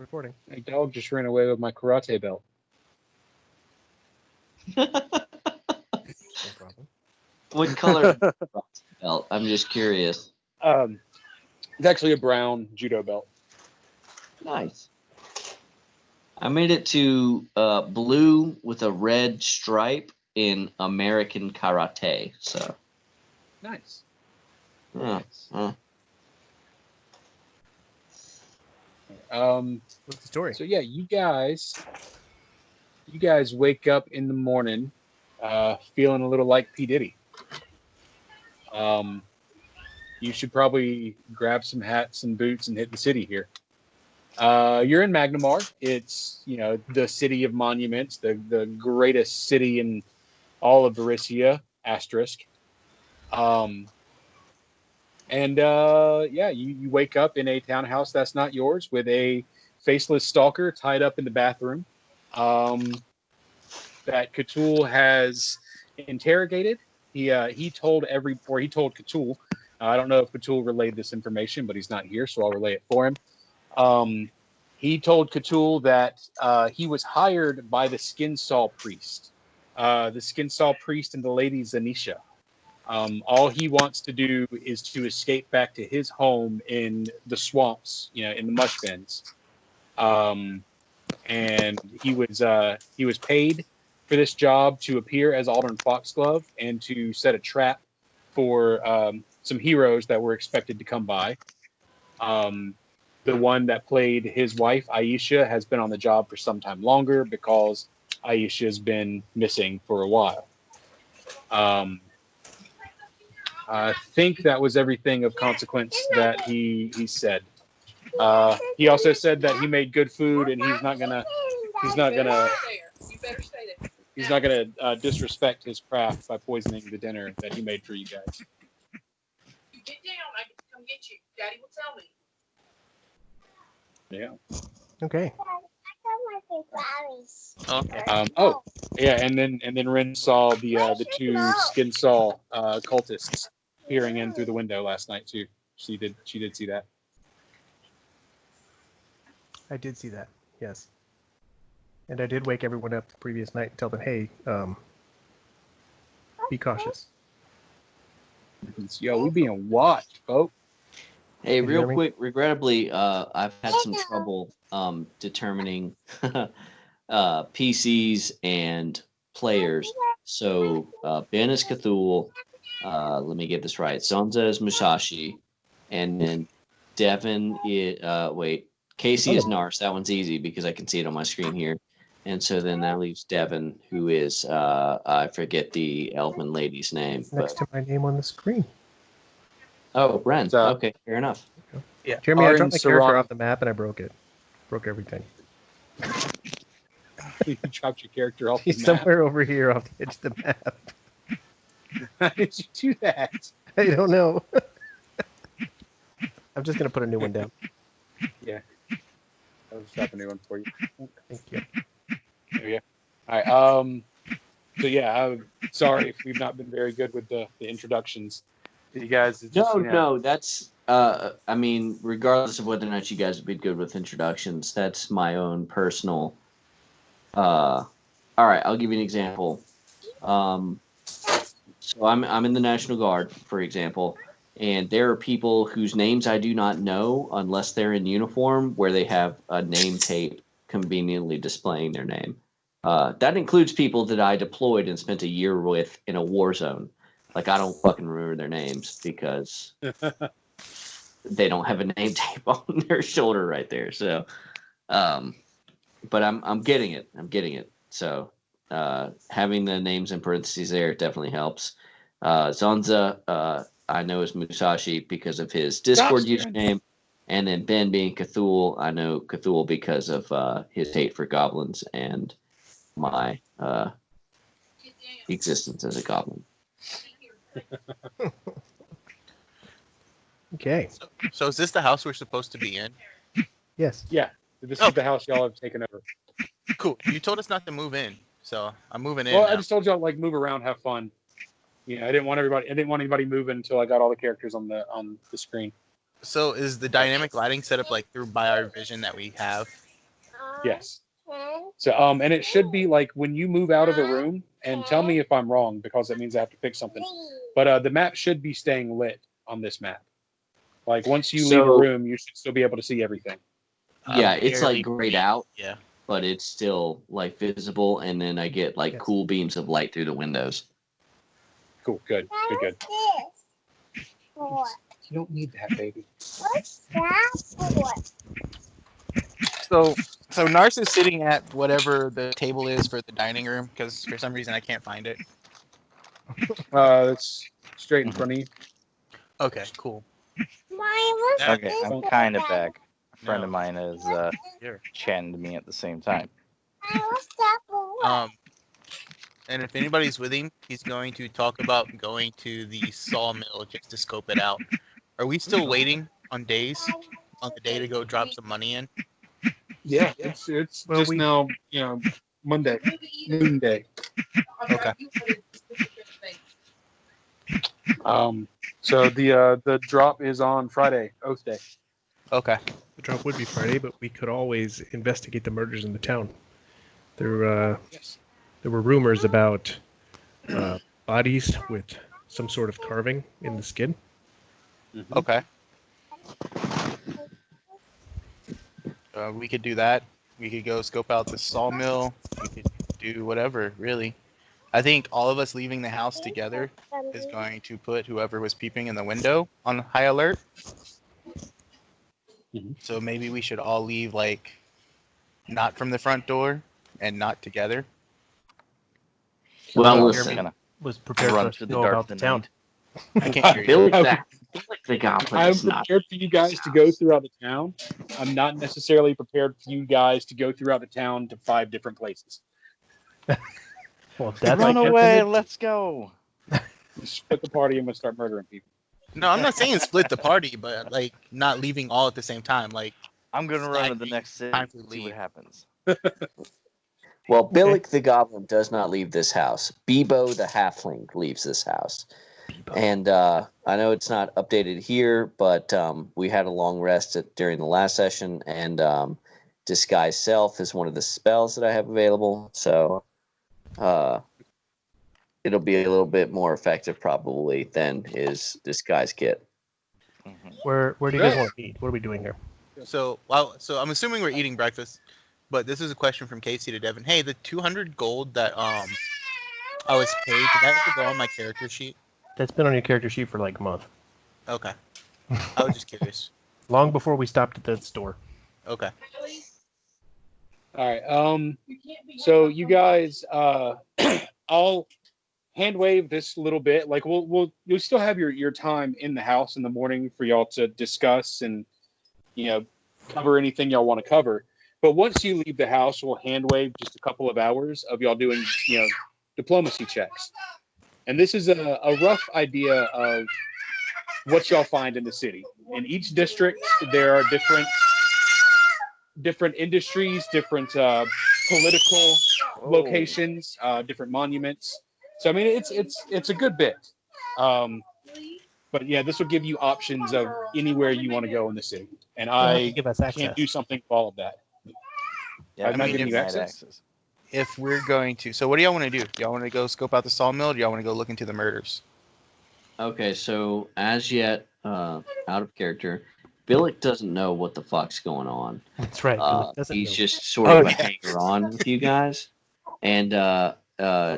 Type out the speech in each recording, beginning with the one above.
recording. My dog just ran away with my karate belt. No problem. What color belt? I'm just curious. It's actually a brown judo belt. Nice. I made it to blue with a red stripe in American Karate. So Nice. What's the story? So yeah, you guys wake up in the morning, feeling a little like P. Diddy. You should probably grab some hats and boots and hit the city here. You're in Magnamar. It's, the city of monuments, the greatest city in all of Varissia, asterisk. You wake up in a townhouse that's not yours with a faceless stalker tied up in the bathroom that Cthulhu has interrogated. He told Cthulhu. I don't know if Cthulhu relayed this information, but he's not here, so I'll relay it for him. He told Cthulhu that he was hired by the Skinsaw priest. The Skinsaw priest and the lady Zanisha. All he wants to do is to escape back to his home in the swamps, in the mush bins. And he was paid for this job to appear as Aldern Foxglove and to set a trap for some heroes that were expected to come by. The one that played his wife, Aisha, has been on the job for some time longer because Aisha has been missing for a while. I think that was everything of consequence that he said. He also said that he made good food and he's not gonna disrespect his craft by poisoning the dinner that he made for you guys. You get down, I can come get you. Daddy will tell me. Yeah. Okay. And then Rin saw the two Skinsaw cultists peering in through the window last night too. She did see that. I did see that, yes. And I did wake everyone up the previous night and tell them, hey, be cautious. Yo, we being watched, folks. Hey, real quick, regrettably, I've had some trouble determining PCs and players. So Ben is Cthulhu. Let me get this right. Zonza is Musashi. And then Devin is... Casey is Nars. That one's easy because I can see it on my screen here. And so then that leaves Devin, who is... I forget the elven lady's name. Next to my name on the screen. Oh, Ren. Okay, fair enough. Yeah, Jeremy, I dropped my character off the map and I broke it. Broke everything. You dropped your character off He's the map? somewhere over here off the edge of the map. How did you do that? I don't know. I'm just going to put a new one down. Yeah. I'll just drop a new one for you. Thank you. There you go. All right. So yeah, I'm sorry if we've not been very good with the introductions. You guys just, no, that's I mean, regardless of whether or not you guys have been good with introductions, that's my own personal all right, I'll give you an example. So I'm in the National Guard, for example, and there are people whose names I do not know unless they're in uniform where they have a name tape conveniently displaying their name. That includes people that I deployed and spent a year with in a war zone. Like, I don't fucking remember their names because they don't have a name tape on their shoulder right there. So, but I'm getting it. I'm getting it. So, having the names in parentheses there definitely helps. Zonza, I know is Musashi because of his Discord username. And then Ben being Cthulhu, I know Cthulhu because of his hate for goblins and my existence as a goblin. Okay. So is this the house we're supposed to be in? Yes. Yeah. This is the house y'all have taken over. Cool. You told us not to move in, so I'm moving in. Well, now. I just told y'all move around, have fun. Yeah, I didn't want anybody moving until I got all the characters on the screen. So is the dynamic lighting set up like through by our vision that we have Yes. So and it should be like when you move out of a room, and tell me if I'm wrong because that means I have to fix something. But the map should be staying lit on this map. Like once you leave a room, you should still be able to see everything. Yeah, it's Barely like grayed out, Yeah. but it's still like visible, and then I get like Yes. cool beams of light through the windows. Cool. Good. Good. You don't need that, baby. What's that for? So Nars is sitting at whatever the table is for the dining room because for some reason I can't find it. It's straight in front of you. Okay, cool. Okay, I'm kind of back. A friend No. of mine is Here. chatting to me at the same time. And if anybody's with him, he's going to talk about going to the sawmill just to scope it out. Are we still waiting on the day to go drop some money in? Yeah, it's Well, just now, Monday, noonday. Okay. So the drop is on Friday, Oath Day. Okay. The drop would be Friday, but we could always investigate the murders in the town. There were rumors about bodies with some sort of carving in the skin. Okay. We could do that. We could go scope out the sawmill. We could do whatever, really. I think all of us leaving the house together is going to put whoever was peeping in the window on high alert. Mhm. So maybe we should all leave, like, not from the front door and not together. Well, Oh, listen, Gonna Was prepared for run us to through the know dark about of the the town. night. I can't hear you. Billy the Goblin I'm is not. prepared for you guys to go throughout the town. I'm not necessarily prepared for you guys to go throughout the town to 5 different places. Well, that's Run like away, let's go. Split the party and we'll start murdering people. No, I'm not saying split the party, but, like, not leaving all at the same time. Like, I'm gonna run to the Stacking. next city Time to and see leave. what happens. Well, Billick the Goblin does not leave this house. Bebo the Halfling leaves this house. And I know it's not updated here, but we had a long rest during the last session, and Disguise Self is one of the spells that I have available. So it'll be a little bit more effective probably than his Disguise Kit. Mhm. Where do you guys want to eat? What are we doing here? so I'm assuming we're eating breakfast, but this is a question from Casey to Devin. Hey, the 200 gold that I was paid, did that ever go on my character sheet? That's been on your character sheet for like a month. Okay. I was just curious. Long before we stopped at that store. Okay. All right. So you guys, I'll hand wave this a little bit. Like you'll still have your time in the house in the morning for y'all to discuss and cover anything y'all want to cover. But once you leave the house, we'll hand wave just a couple of hours of y'all doing diplomacy checks. And this is a rough idea of what y'all find in the city. In each district, there are different industries, different political locations, different monuments. So I mean, it's a good bit. But yeah, this will give you options of anywhere you want to go in the city, and You'll have to I give us can't access. do something for all of that. Yeah, I'm not giving you access? If we're going to, so what do y'all want to do? Do y'all want to go scope out the sawmill? Or do y'all want to go look into the murders? Okay, so as yet, out of character, Billick doesn't know what the fuck's going on. That's right. Billick doesn't He's know. just sort of a Okay. hanger-on with you guys. And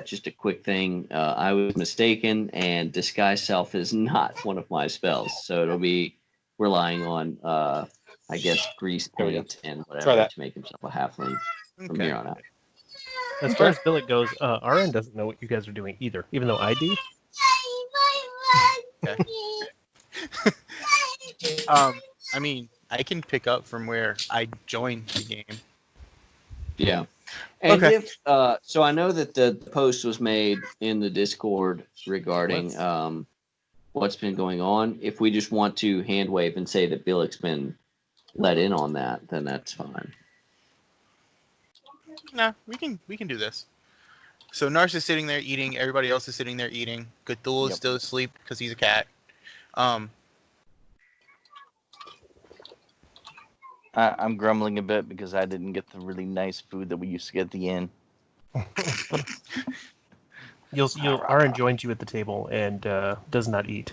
just a quick thing, I was mistaken, and Disguise Self is not one of my spells. So it'll be relying on, I guess, grease There we go. paint and Try whatever that. to make himself a halfling from Okay. here on out. As far as Billick goes, Arin doesn't know what you guys are doing either, even though I do. I mean, I can pick up from where I joined the game. Yeah. And Okay. if so I know that the post was made in the Discord regarding what's been going on. If we just want to hand wave and say that Billick's been let in on that, then that's fine. No, we can do this. So Nars is sitting there eating. Everybody else is sitting there eating. Cthulhu is Yep. still asleep because he's a cat. I'm grumbling a bit because I didn't get the really nice food that we used to get at the inn. Aaron joins you at the table and does not eat.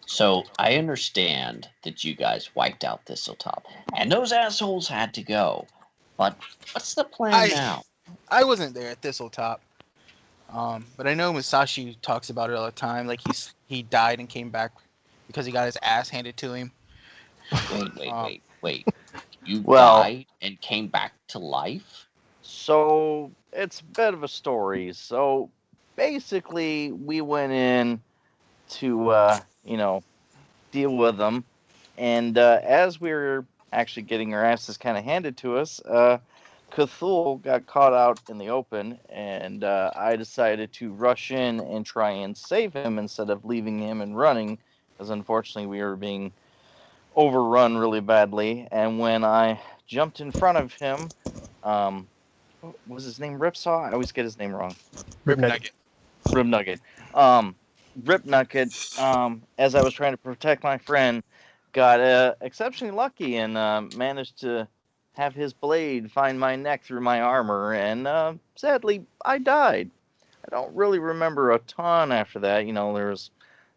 So I understand that you guys wiped out Thistletop, and those assholes had to go. But what's the plan now? I wasn't there at Thistletop. But I know Musashi talks about it all the time. Like he died and came back because he got his ass handed to him. Wait. You Well- died and came back to life? So it's a bit of a story. So basically, we went in to deal with them, and as we were actually getting our asses kind of handed to us, Cthulhu got caught out in the open, and I decided to rush in and try and save him instead of leaving him and running, because unfortunately we were being overrun really badly. And when I jumped in front of him, what was his name? Ripsaw? I always get his name wrong. Rip Nugget. Rip Nugget. Rip Nugget, as I was trying to protect my friend, got exceptionally lucky and managed to have his blade find my neck through my armor, and sadly, I died. I don't really remember a ton after that. There was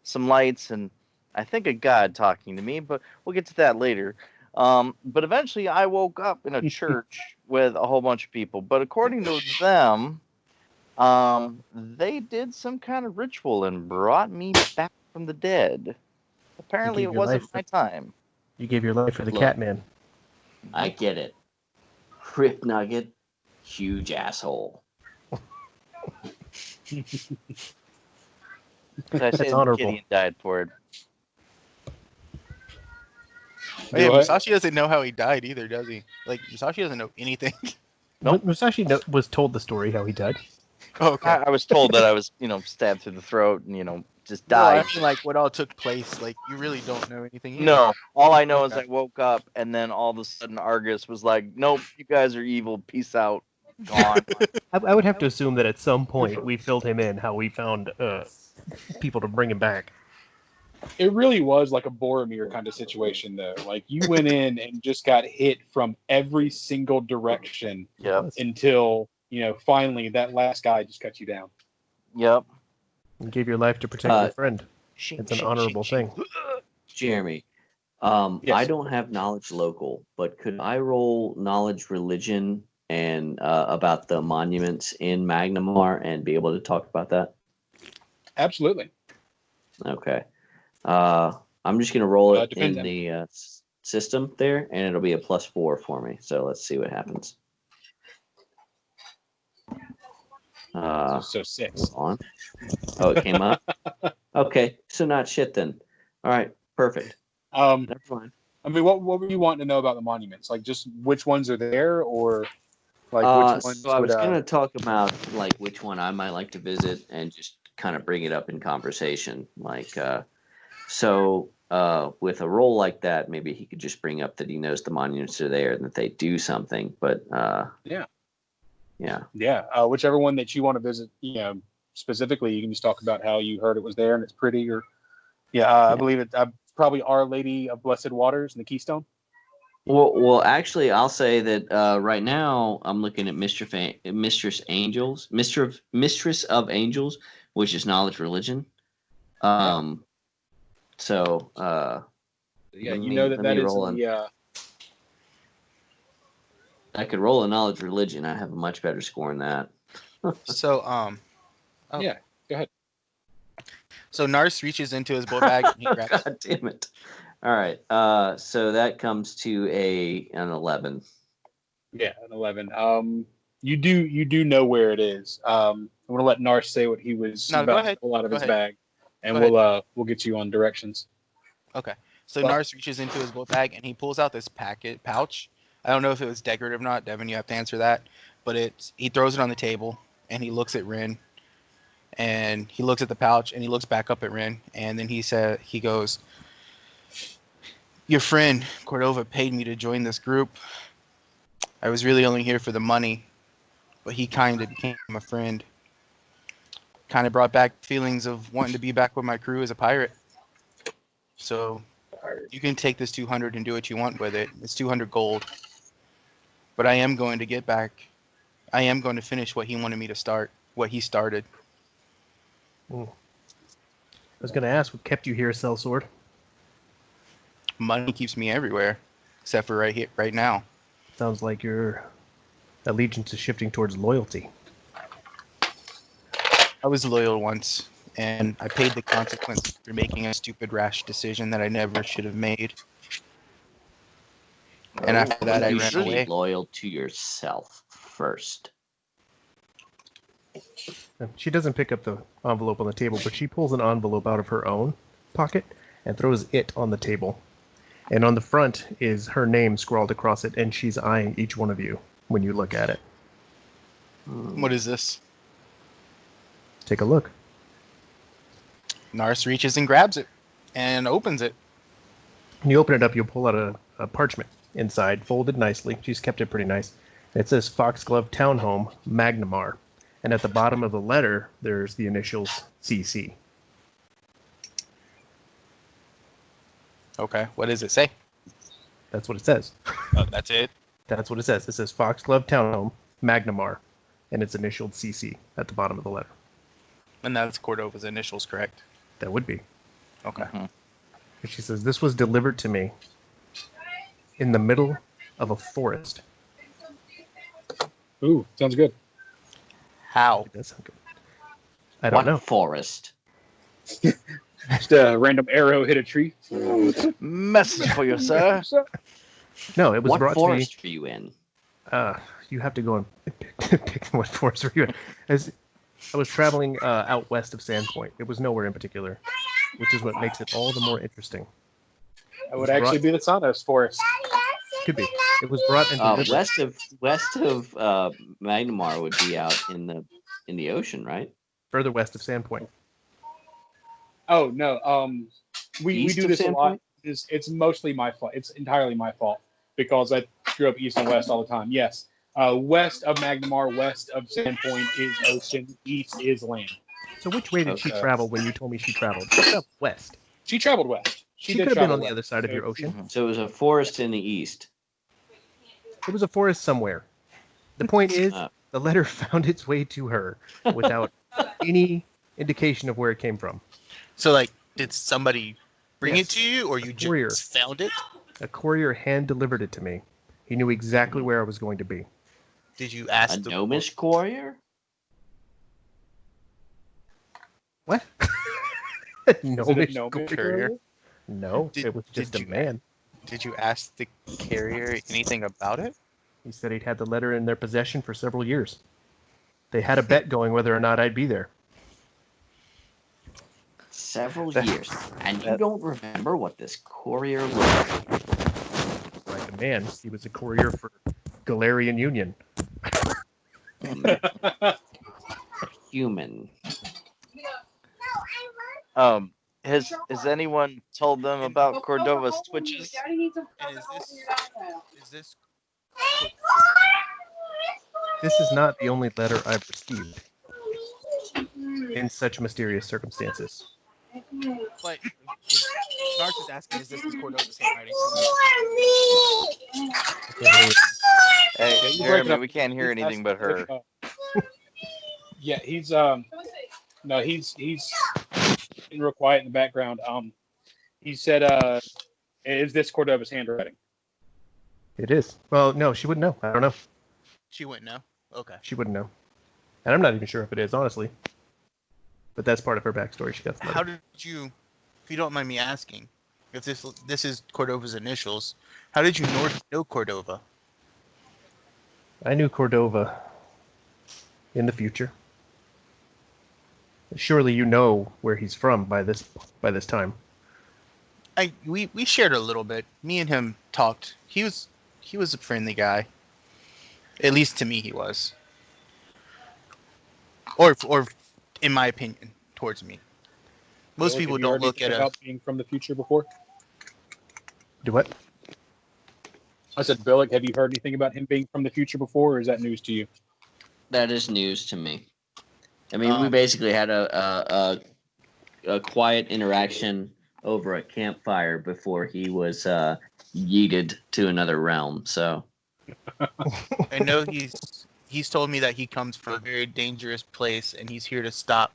some lights and I think a god talking to me, but we'll get to that later. But eventually, I woke up in a church with a whole bunch of people. But according to them, they did some kind of ritual and brought me back from the dead. Apparently, it wasn't my time. You gave your life for the Look. Catman. I get it. Rip Nugget, huge asshole. I saved the honorable. kitty and died for it. Yeah, What? Musashi doesn't know how he died either, does he? Like Musashi doesn't know anything. Nope. Musashi was told the story how he died. Oh, okay. I was told that I was, stabbed through the throat and, just No, I died. mean, like what all took place. Like you really don't know anything. Either. No, all I know is Okay. I woke up and then all of a sudden Argus was like, "Nope, you guys are evil. Peace out." Gone. I would have to assume that at some point we filled him in how we found people to bring him back. It really was like a Boromir kind of situation, though. Like you went in and just got hit from every single direction Yep. until finally that last guy just cut you down. Yep. You gave your life to protect your friend. It's an honorable thing. Jeremy, Yes. I don't have knowledge local, but could I roll knowledge religion and about the monuments in Magnamar and be able to talk about that? Absolutely. Okay. I'm just gonna roll it in Depends. the system there, and it'll be a +4 for me. So let's see what happens. So 6. Hold on. Oh, it came up. Okay, so not shit then. All right, perfect. Never mind. I mean, what were you wanting to know about the monuments? Like, just which ones are there, or like which ones? So I was gonna talk about like which one I might like to visit and just kind of bring it up in conversation. Like, with a role like that, maybe he could just bring up that he knows the monuments are there and that they do something. But yeah. Whichever one that you want to visit, specifically, you can just talk about how you heard it was there and it's pretty. Or I believe it's probably Our Lady of Blessed Waters and the Keystone. Well, actually, I'll say that right now I'm looking at Mistress of Angels, which is knowledge religion. So that let is me roll the. I could roll a knowledge religion. I have a much better score than that. So Yeah, go ahead. So Nars reaches into his bow bag and he grabs. God damn it! All right, so that comes to an 11. Yeah, an 11. You do know where it is. I'm gonna let Nars say what he was No, go about ahead. to pull out of Go his ahead. bag, and Go we'll get you on directions. Okay. So Well- Nars reaches into his bow bag and he pulls out this pouch. I don't know if it was decorative or not. Devin, you have to answer that. But he throws it on the table and he looks at Rin. And he looks at the pouch and he looks back up at Rin. And then he goes, "Your friend Cordova paid me to join this group. I was really only here for the money, but he kind of became a friend. Kind of brought back feelings of wanting to be back with my crew as a pirate. So You can take this 200 and do what you want with it. It's 200 gold. But I am going to get back. I am going to finish what he wanted me to start. What he started. I was going to ask, what kept you here, Sellsword? Money keeps me everywhere, except for right here, right now. Sounds like your allegiance is shifting towards loyalty. I was loyal once, and I paid the consequence for making a stupid, rash decision that I never should have made. And after that, I you ran should away. be loyal to yourself first. She doesn't pick up the envelope on the table, but she pulls an envelope out of her own pocket and throws it on the table. And on the front is her name scrawled across it, and she's eyeing each one of you when you look at it. What is this? Take a look. Nars reaches and grabs it and opens it. When you open it up, you'll pull out a parchment inside, folded nicely. She's kept it pretty nice. It says Foxglove Townhome, Magnamar. And at the bottom of the letter, there's the initials CC. Okay, what does it say? That's what it says. Oh, that's it? That's what it says. It says Foxglove Townhome, Magnamar. And it's initialed CC at the bottom of the letter. And that's Cordova's initials, correct? That would be. Okay. And she says, this was delivered to me in the middle of a forest. Ooh, sounds good. How? It does sound good. I don't know. Forest? Just a random arrow hit a tree. Message for you, sir. No, it was What brought forest are you in? to me. You have to go and pick what forest were you in. As I was traveling out west of Sandpoint. It was nowhere in particular, which is what makes it all the more interesting. That would actually be the Sonos Forest. Could be. It was brought into West of Magnamar would be out in the ocean, right? further west of Sandpoint. Oh no, we East do of this a lot. Sandpoint? It's mostly my fault. It's entirely my fault because I grew up east and west all the time. Yes, west of Magnamar, west of Sandpoint is ocean, east is land. So which way did she Okay. travel when you told me she traveled? She traveled west. She traveled west. She did could have been travel on the west. other side of So your ocean. So it was a forest in the east. It was a forest somewhere. The point is, Uh. the letter found its way to her without any indication of where it came from. So, like, did somebody bring Yes. it to you, or you Courier. just found it? A courier hand-delivered it to me. He knew exactly where I was going to be. Did you A ask the gnomish courier? What? Is it a Gnomish gnomish courier? courier? No, Did- it was just did a you- man. Did you ask the carrier anything about it? He said he'd had the letter in their possession for several years. They had a bet going whether or not I'd be there. Several years. And you don't remember what this courier looked like? Like a man, he was a courier for Galarian Union. Human. Has anyone told them about Cordova's twitches? And is this This is not the only letter I've received in such mysterious circumstances. But Nars is asking, is this Cordova's handwriting? Hey, Yeah, you break it Jeremy, up. we can't hear He's anything but her. Yeah, he's no, he's been real quiet in the background. He said, "Is this Cordova's handwriting?" It is. Well, no, she wouldn't know. I don't know. She wouldn't know. Okay. She wouldn't know. And I'm not even sure if it is, honestly. But that's part of her backstory. She got the letter. How did you, if you don't mind me asking, if this is Cordova's initials, how did you know Cordova? I knew Cordova in the future. Surely you know where he's from by this time. We shared a little bit. Me and him talked. He was a friendly guy. At least to me, he was. Or in my opinion, towards me. Most Billick, people have you don't heard look anything at about being from the future before. Do what? I said, Billick, have you heard anything about him being from the future before, or is that news to you? That is news to me. I mean, we basically had a quiet interaction over a campfire before he was yeeted to another realm. So I know he's told me that he comes from a very dangerous place and he's here to stop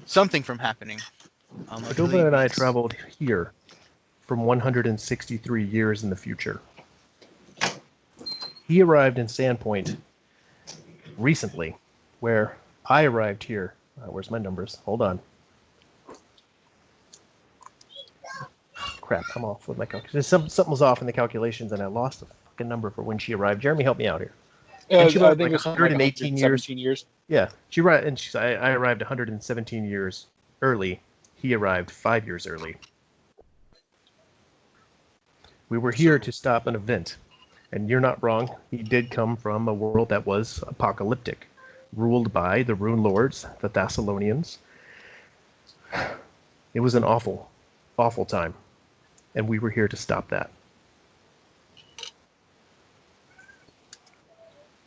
something from happening. Cordova and I traveled here from 163 years in the future. He arrived in Sandpoint recently, where I arrived here. Where's my numbers? Hold on. Crap, I'm off with my calculations. Something was off in the calculations, and I lost the fucking number for when she arrived. Jeremy, help me out here. I She think arrived it like was 118 years. 17 years. Yeah, she arrived, and I arrived 117 years early. He arrived 5 years early. We were here to stop an event, and you're not wrong. He did come from a world that was apocalyptic, ruled by the Runelords, the Thessalonians. It was an awful, awful time, and we were here to stop that.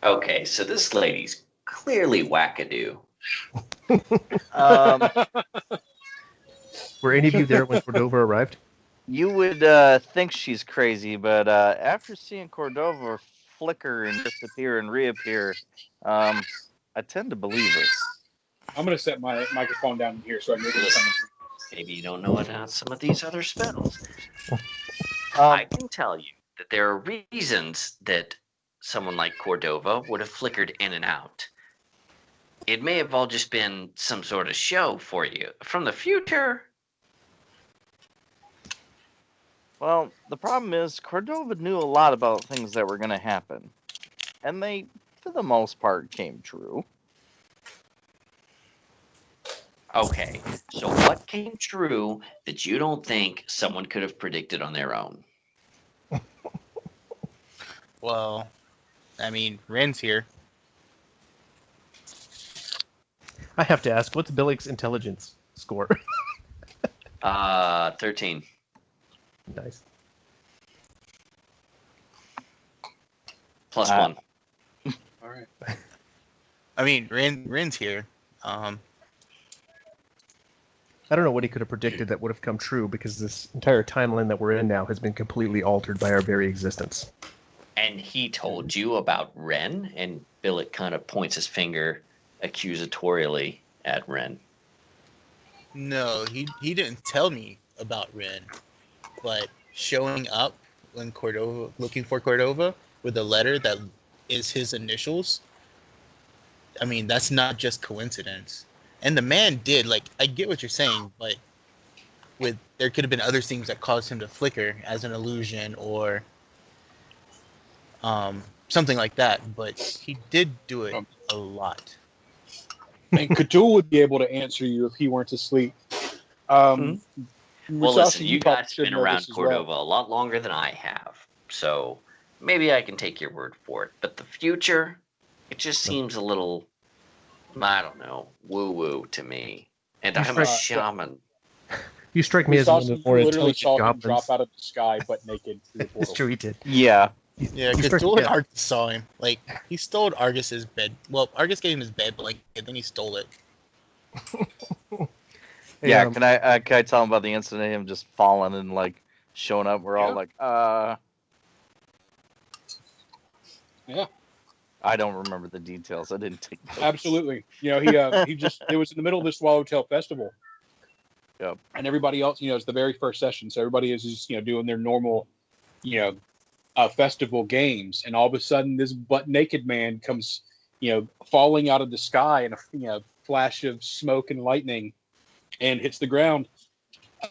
okay, so this lady's clearly wackadoo. Were any of you there when Cordova arrived? You would think she's crazy, but after seeing Cordova flicker and disappear and reappear, I tend to believe her. I'm going to set my microphone down here so I can make it sound. Maybe you don't know about some of these other spells. I can tell you that there are reasons that someone like Cordova would have flickered in and out. It may have all just been some sort of show for you from the future. Well, the problem is Cordova knew a lot about things that were going to happen, and they, for the most part, came true. Okay, so what came true that you don't think someone could have predicted on their own? Well, I mean, Ren's here. I have to ask, what's Billick's intelligence score? 13. Nice. Plus one. All right. I mean, Ren's here. I don't know what he could have predicted that would have come true, because this entire timeline that we're in now has been completely altered by our very existence. And he told you about Ren, and Billick kind of points his finger accusatorially at Ren. No, he didn't tell me about Ren, but showing up when Cordova, looking for Cordova with a letter that is his initials, I mean, that's not just coincidence. And the man did, like, I get what you're saying, but there could have been other things that caused him to flicker as an illusion or something like that, but he did do it a lot. And Cthulhu would be able to answer you if he weren't asleep. Well, Musashi, listen, you probably guys should have been know around this as well. Cordova a lot longer than I have, so maybe I can take your word for it. But the future, it just seems a little, I don't know, woo-woo to me. And I'm a shaman. You strike me as one of the more literally intelligent saw him goblins. drop out of the sky butt naked through the It's portal. true, he did. Yeah. Yeah, You because start- and Argus saw him. Like, he stole Argus's bed. Well, Argus gave him his bed blanket, then he stole it. Hey, Yeah, can I tell him about the incident of him just falling and like showing up? We're all Yeah. like, Yeah. I don't remember the details. I didn't take notes. Absolutely. You know, he just, it was in the middle of the Swallowtail Festival. Yep. And everybody else, you know, it's the very first session. So everybody is just, you know, doing their normal, you know, festival games. And all of a sudden this butt naked man comes, you know, falling out of the sky in a, you know, flash of smoke and lightning and hits the ground.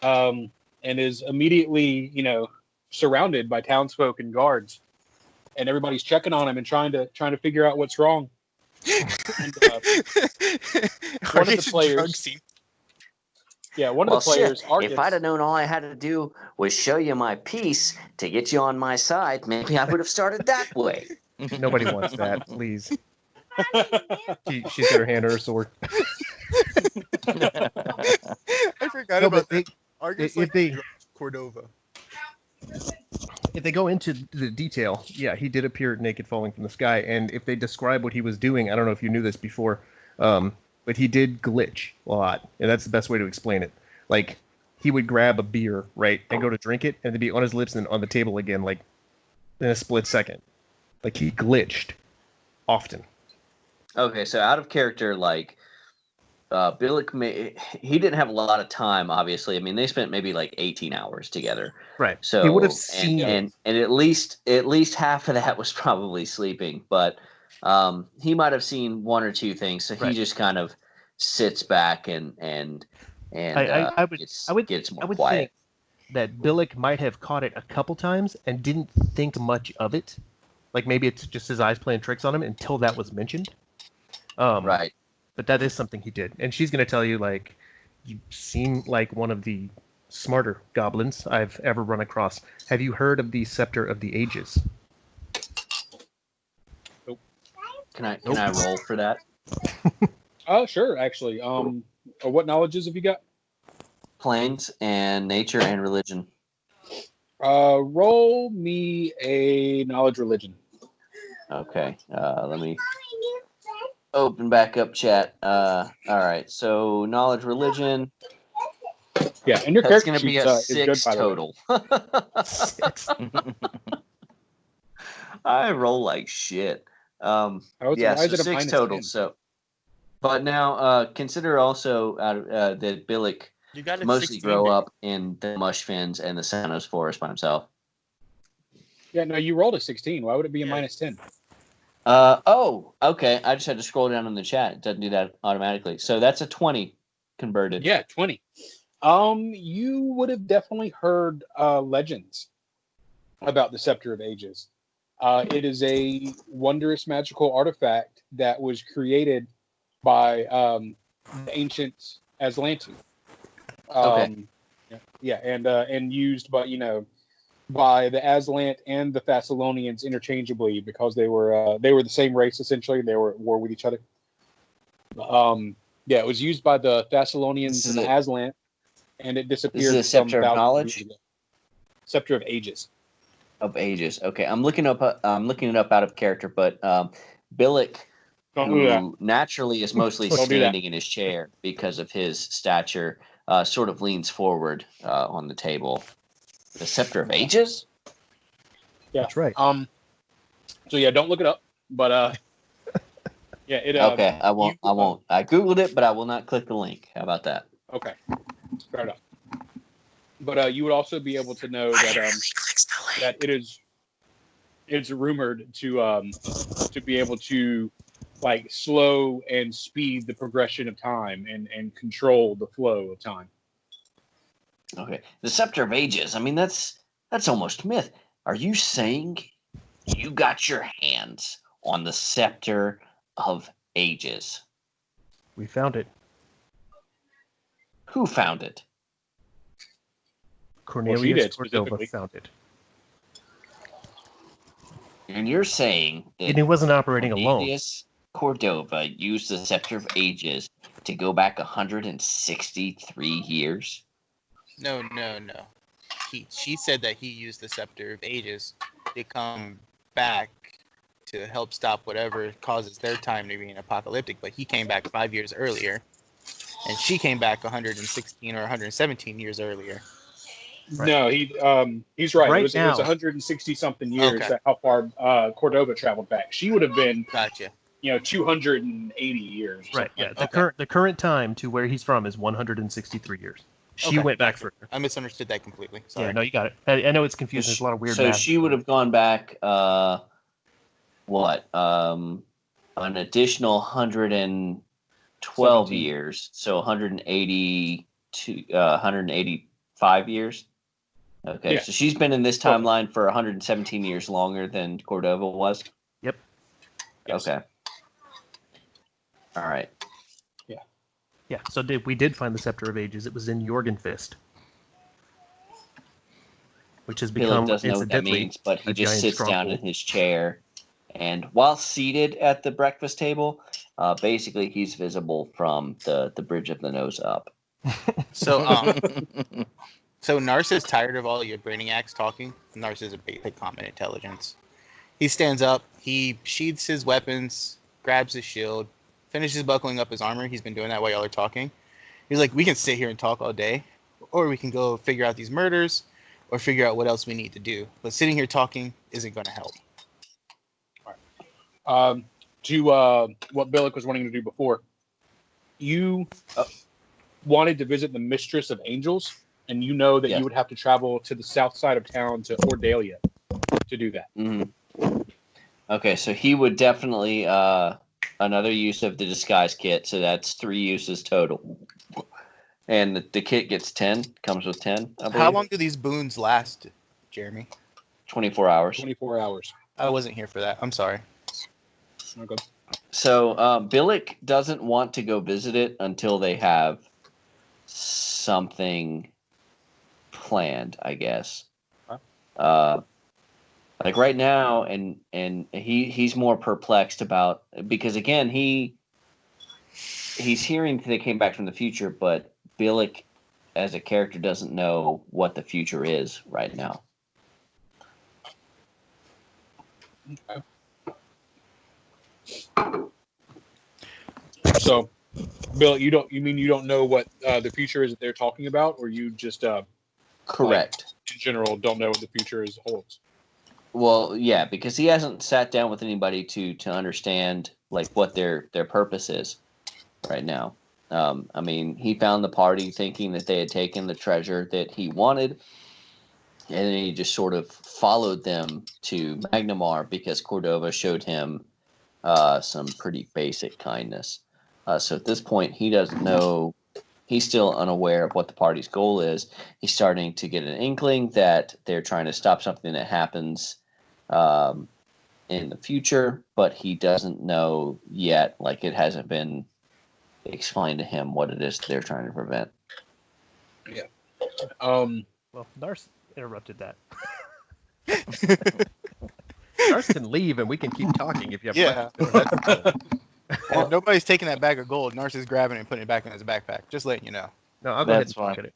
And is immediately, you know, surrounded by townsfolk and guards. And everybody's checking on him and trying to figure out what's wrong. And, one of the players, yeah, one of the players, shit, Argus, if I'd have known all I had to do was show you my piece to get you on my side, maybe I would have started that way. Nobody wants that, please. She's got her hand on her sword. I forgot No, about but that. Argus, if they- Cordova. If they go into the detail, yeah, he did appear naked falling from the sky, and if they describe what he was doing, I don't know if you knew this before, but he did glitch a lot, and that's the best way to explain it. Like, he would grab a beer, right, and go to drink it, and it'd be on his lips and on the table again, like in a split second. Like he glitched often. Okay, so out of character, like Billick, he didn't have a lot of time. Obviously, I mean, they spent maybe like 18 hours together. Right. So he would have seen and at least half of that was probably sleeping, but he might have seen one or two things. So he just kind of sits back and I would gets more think quiet. that Billick might have caught it a couple times and didn't think much of it. Like maybe it's just his eyes playing tricks on him until that was mentioned. Right. But that is something he did. And she's going to tell you, like, you seem like one of the smarter goblins I've ever run across. Have you heard of the Scepter of the Ages? Nope. Can I roll for that? Oh, sure, actually. What knowledges have you got? Planes and nature and religion. Roll me a knowledge religion. Okay. Let me open back up chat. All right. So knowledge religion. Yeah, and your That's character going to be sheet a is good, 6 by the way. total. 6. I roll like shit. Why Yeah, is so it a 6 minus total. 10? So, but now consider also that Billick You got a mostly 16 grow there. up in the Mushfins and the Sanos Forest by himself. Yeah, no, you rolled a 16. Why would it be a Yeah. minus 10? Oh, okay. I just had to scroll down in the chat. It doesn't do that automatically. So that's a 20 converted. Yeah, 20. You would have definitely heard legends about the Scepter of Ages. It is a wondrous magical artifact that was created by the ancient Aslanti. Okay. Yeah, and used by by the Aslant and the Thessalonians interchangeably because they were the same race essentially. They were at war with each other. Yeah, it was used by the Thessalonians and the Aslant, and it disappeared. This is a Scepter of thousands Knowledge? years ago. Scepter of Ages. Of Ages. Okay, I'm looking it up out of character, but Billick, Don't do that. who naturally is mostly Don't do that. standing in his chair because of his stature, sort of leans forward on the table. The Scepter of Ages? Yeah, That's right. So yeah, don't look it up, but yeah, it. Okay, I won't. I won't. I googled it, but I will not click the link. How about that? Okay, fair enough. But you would also be able to know that it's rumored to be able to like slow and speed the progression of time and control the flow of time. Okay, the Scepter of Ages. I mean, that's almost myth. Are you saying you got your hands on the Scepter of Ages? We found it. Who found it? Cornelius did, Cordova specifically. found it. And you're saying that And he wasn't operating alone. Cornelius Cordova used the Scepter of Ages to go back 163 years? No. She said that he used the Scepter of Ages to come back to help stop whatever causes their time to be apocalyptic, but he came back 5 years earlier, and she came back 116 or 117 years earlier. Right. No, he's right. Right it was now. 160 something years. Okay. That how far Cordova traveled back. She would have been Gotcha. 280 years. Right. something Yeah. like that. The current time to where he's from is 163 years. She Okay, went back gotcha. further. I misunderstood that completely. Sorry. Yeah. No, you got it. I know it's confusing. There's a lot of weird So math. she would have gone back, an additional 112 17. years. So 185 years. Okay, Yeah. so she's been in this timeline for 117 years longer than Cordova was. Yep. Yes. Okay. All right. Yeah. So we did find the Scepter of Ages. It was in Jorgenfist, which has Billy become doesn't know what that incidentally means, but he a just giant sits down in stronghold. his chair. And while seated at the breakfast table, basically he's visible from the bridge of the nose up. So, so Nars is tired of all your brainiacs talking. Nars is a basic common intelligence. He stands up, he sheathes his weapons, grabs his shield, finishes buckling up his armor. He's been doing that while y'all are talking. He's like, we can sit here and talk all day, or we can go figure out these murders, or figure out what else we need to do. But sitting here talking isn't going to help. To what Billick was wanting to do before, you wanted to visit the Mistress of Angels, and you know that Yes. you would have to travel to the south side of town to Ordalia to do that. Mm-hmm. Okay, so he would definitely another use of the disguise kit, so that's 3 uses total. And the kit gets 10, comes with 10, I believe. How long do these boons last, Jeremy? 24 hours. 24 hours. I wasn't here for that. I'm sorry. Okay. So Billick doesn't want to go visit it until they have something planned, I guess. Huh? Like right now, and he's more perplexed about, because again he's hearing they came back from the future, but Billick as a character doesn't know what the future is right now. Okay. So, Bill, you don't know what the future is that they're talking about, or you just Correct. in general don't know what the future is holds? Well, yeah, because he hasn't sat down with anybody to understand like what their purpose is right now. I mean, he found the party thinking that they had taken the treasure that he wanted, and then he just sort of followed them to Magnamar because Cordova showed him some pretty basic kindness. So at this point, he doesn't know. He's still unaware of what the party's goal is. He's starting to get an inkling that they're trying to stop something that happens in the future, but he doesn't know yet. Like, it hasn't been explained to him what it is they're trying to prevent. Yeah. Well, Nars interrupted that. Nars can leave and we can keep talking if you have Yeah. questions. If nobody's taking that bag of gold, Nars is grabbing it and putting it back in his backpack. Just letting you know. No, I'll go ahead That's and pocket it.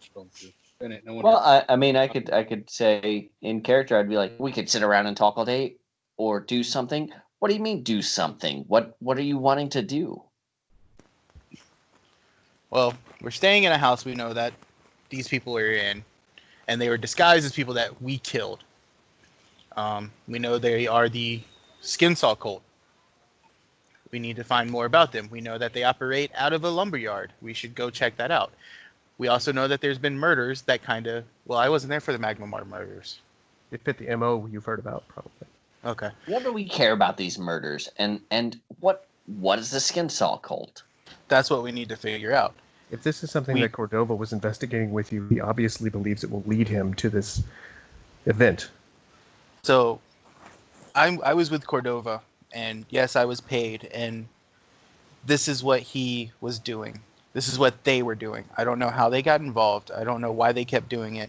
Scroll through. Bennett, no Well, wonder. I mean, I could say in character, I'd be like, we could sit around and talk all day or do something. What do you mean do something? What are you wanting to do? Well, we're staying in a house we know that these people are in, and they were disguised as people that we killed. We know they are the Skin Saw cult. We need to find more about them. We know that they operate out of a lumberyard. We should go check that out. We also know that there's been murders that kind of... Well, I wasn't there for the Magnamar murders. It fit the MO you've heard about, probably. Okay. What do we care about these murders? And what is the Skin Saw cult? That's what we need to figure out. If this is something that Cordova was investigating with you, he obviously believes it will lead him to this event. So, I was with Cordova, and yes, I was paid, and this is what he was doing. This is what they were doing. I don't know how they got involved. I don't know why they kept doing it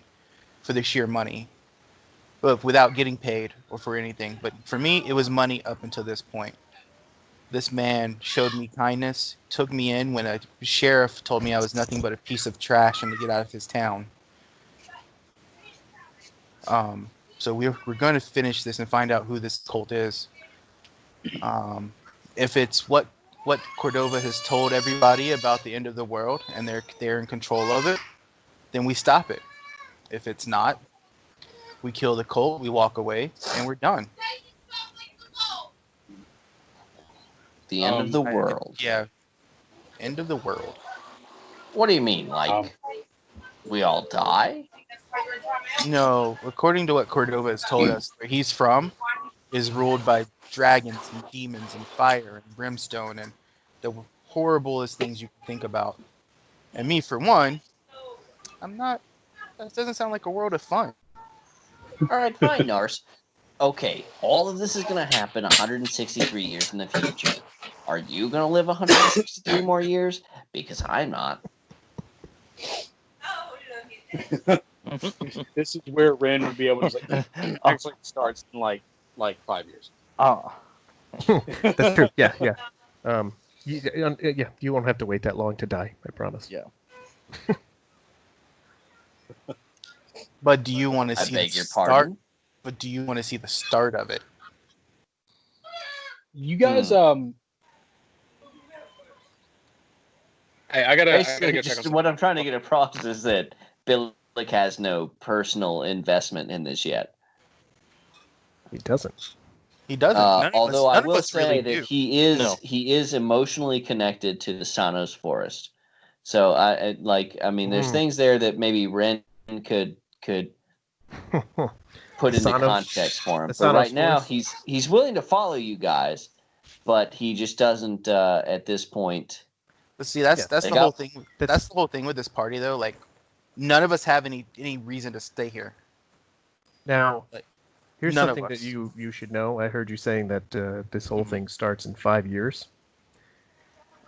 for the sheer money, but without getting paid or for anything. But for me, it was money up until this point. This man showed me kindness, took me in when a sheriff told me I was nothing but a piece of trash and to get out of his town. So we're going to finish this and find out who this cult is. If it's what Cordova has told everybody about the end of the world and they're in control of it, then we stop it. If it's not, we kill the cult, we walk away, and we're done. The end of the world. Yeah. End of the world. What do you mean? Like, we all die? No, according to what Cordova has told us, where he's from is ruled by dragons and demons and fire and brimstone and the horriblest things you can think about. And me, for one, that doesn't sound like a world of fun. All right, fine, Nars. Okay, all of this is going to happen 163 years in the future. Are you going to live 163 more years? Because I'm not. This is where Ren would be able to actually starts in like 5 years. Oh, That's true. Yeah. You won't have to wait that long to die, I promise. yeah. But do you want to I see beg the your start? pardon? But do you want to see the start of it? You guys, Hey, I gotta Basically, go check on just what I'm trying to get across is that Billick has no personal investment in this yet. He doesn't. He doesn't. Although I none of will us really say that do. he is emotionally connected to the Sanos Forest. So I mean, there's things there that maybe Ren could put into Sanos- context for him. the But Sanos right now, Forest? he's willing to follow you guys, but he just doesn't at this point. But see, that's Yeah, the like whole thing. That's the whole thing with this party, though. Like, none of us have any reason to stay here. Now, Like, here's none of something that us. you should know. I heard you saying that this whole thing starts in 5 years.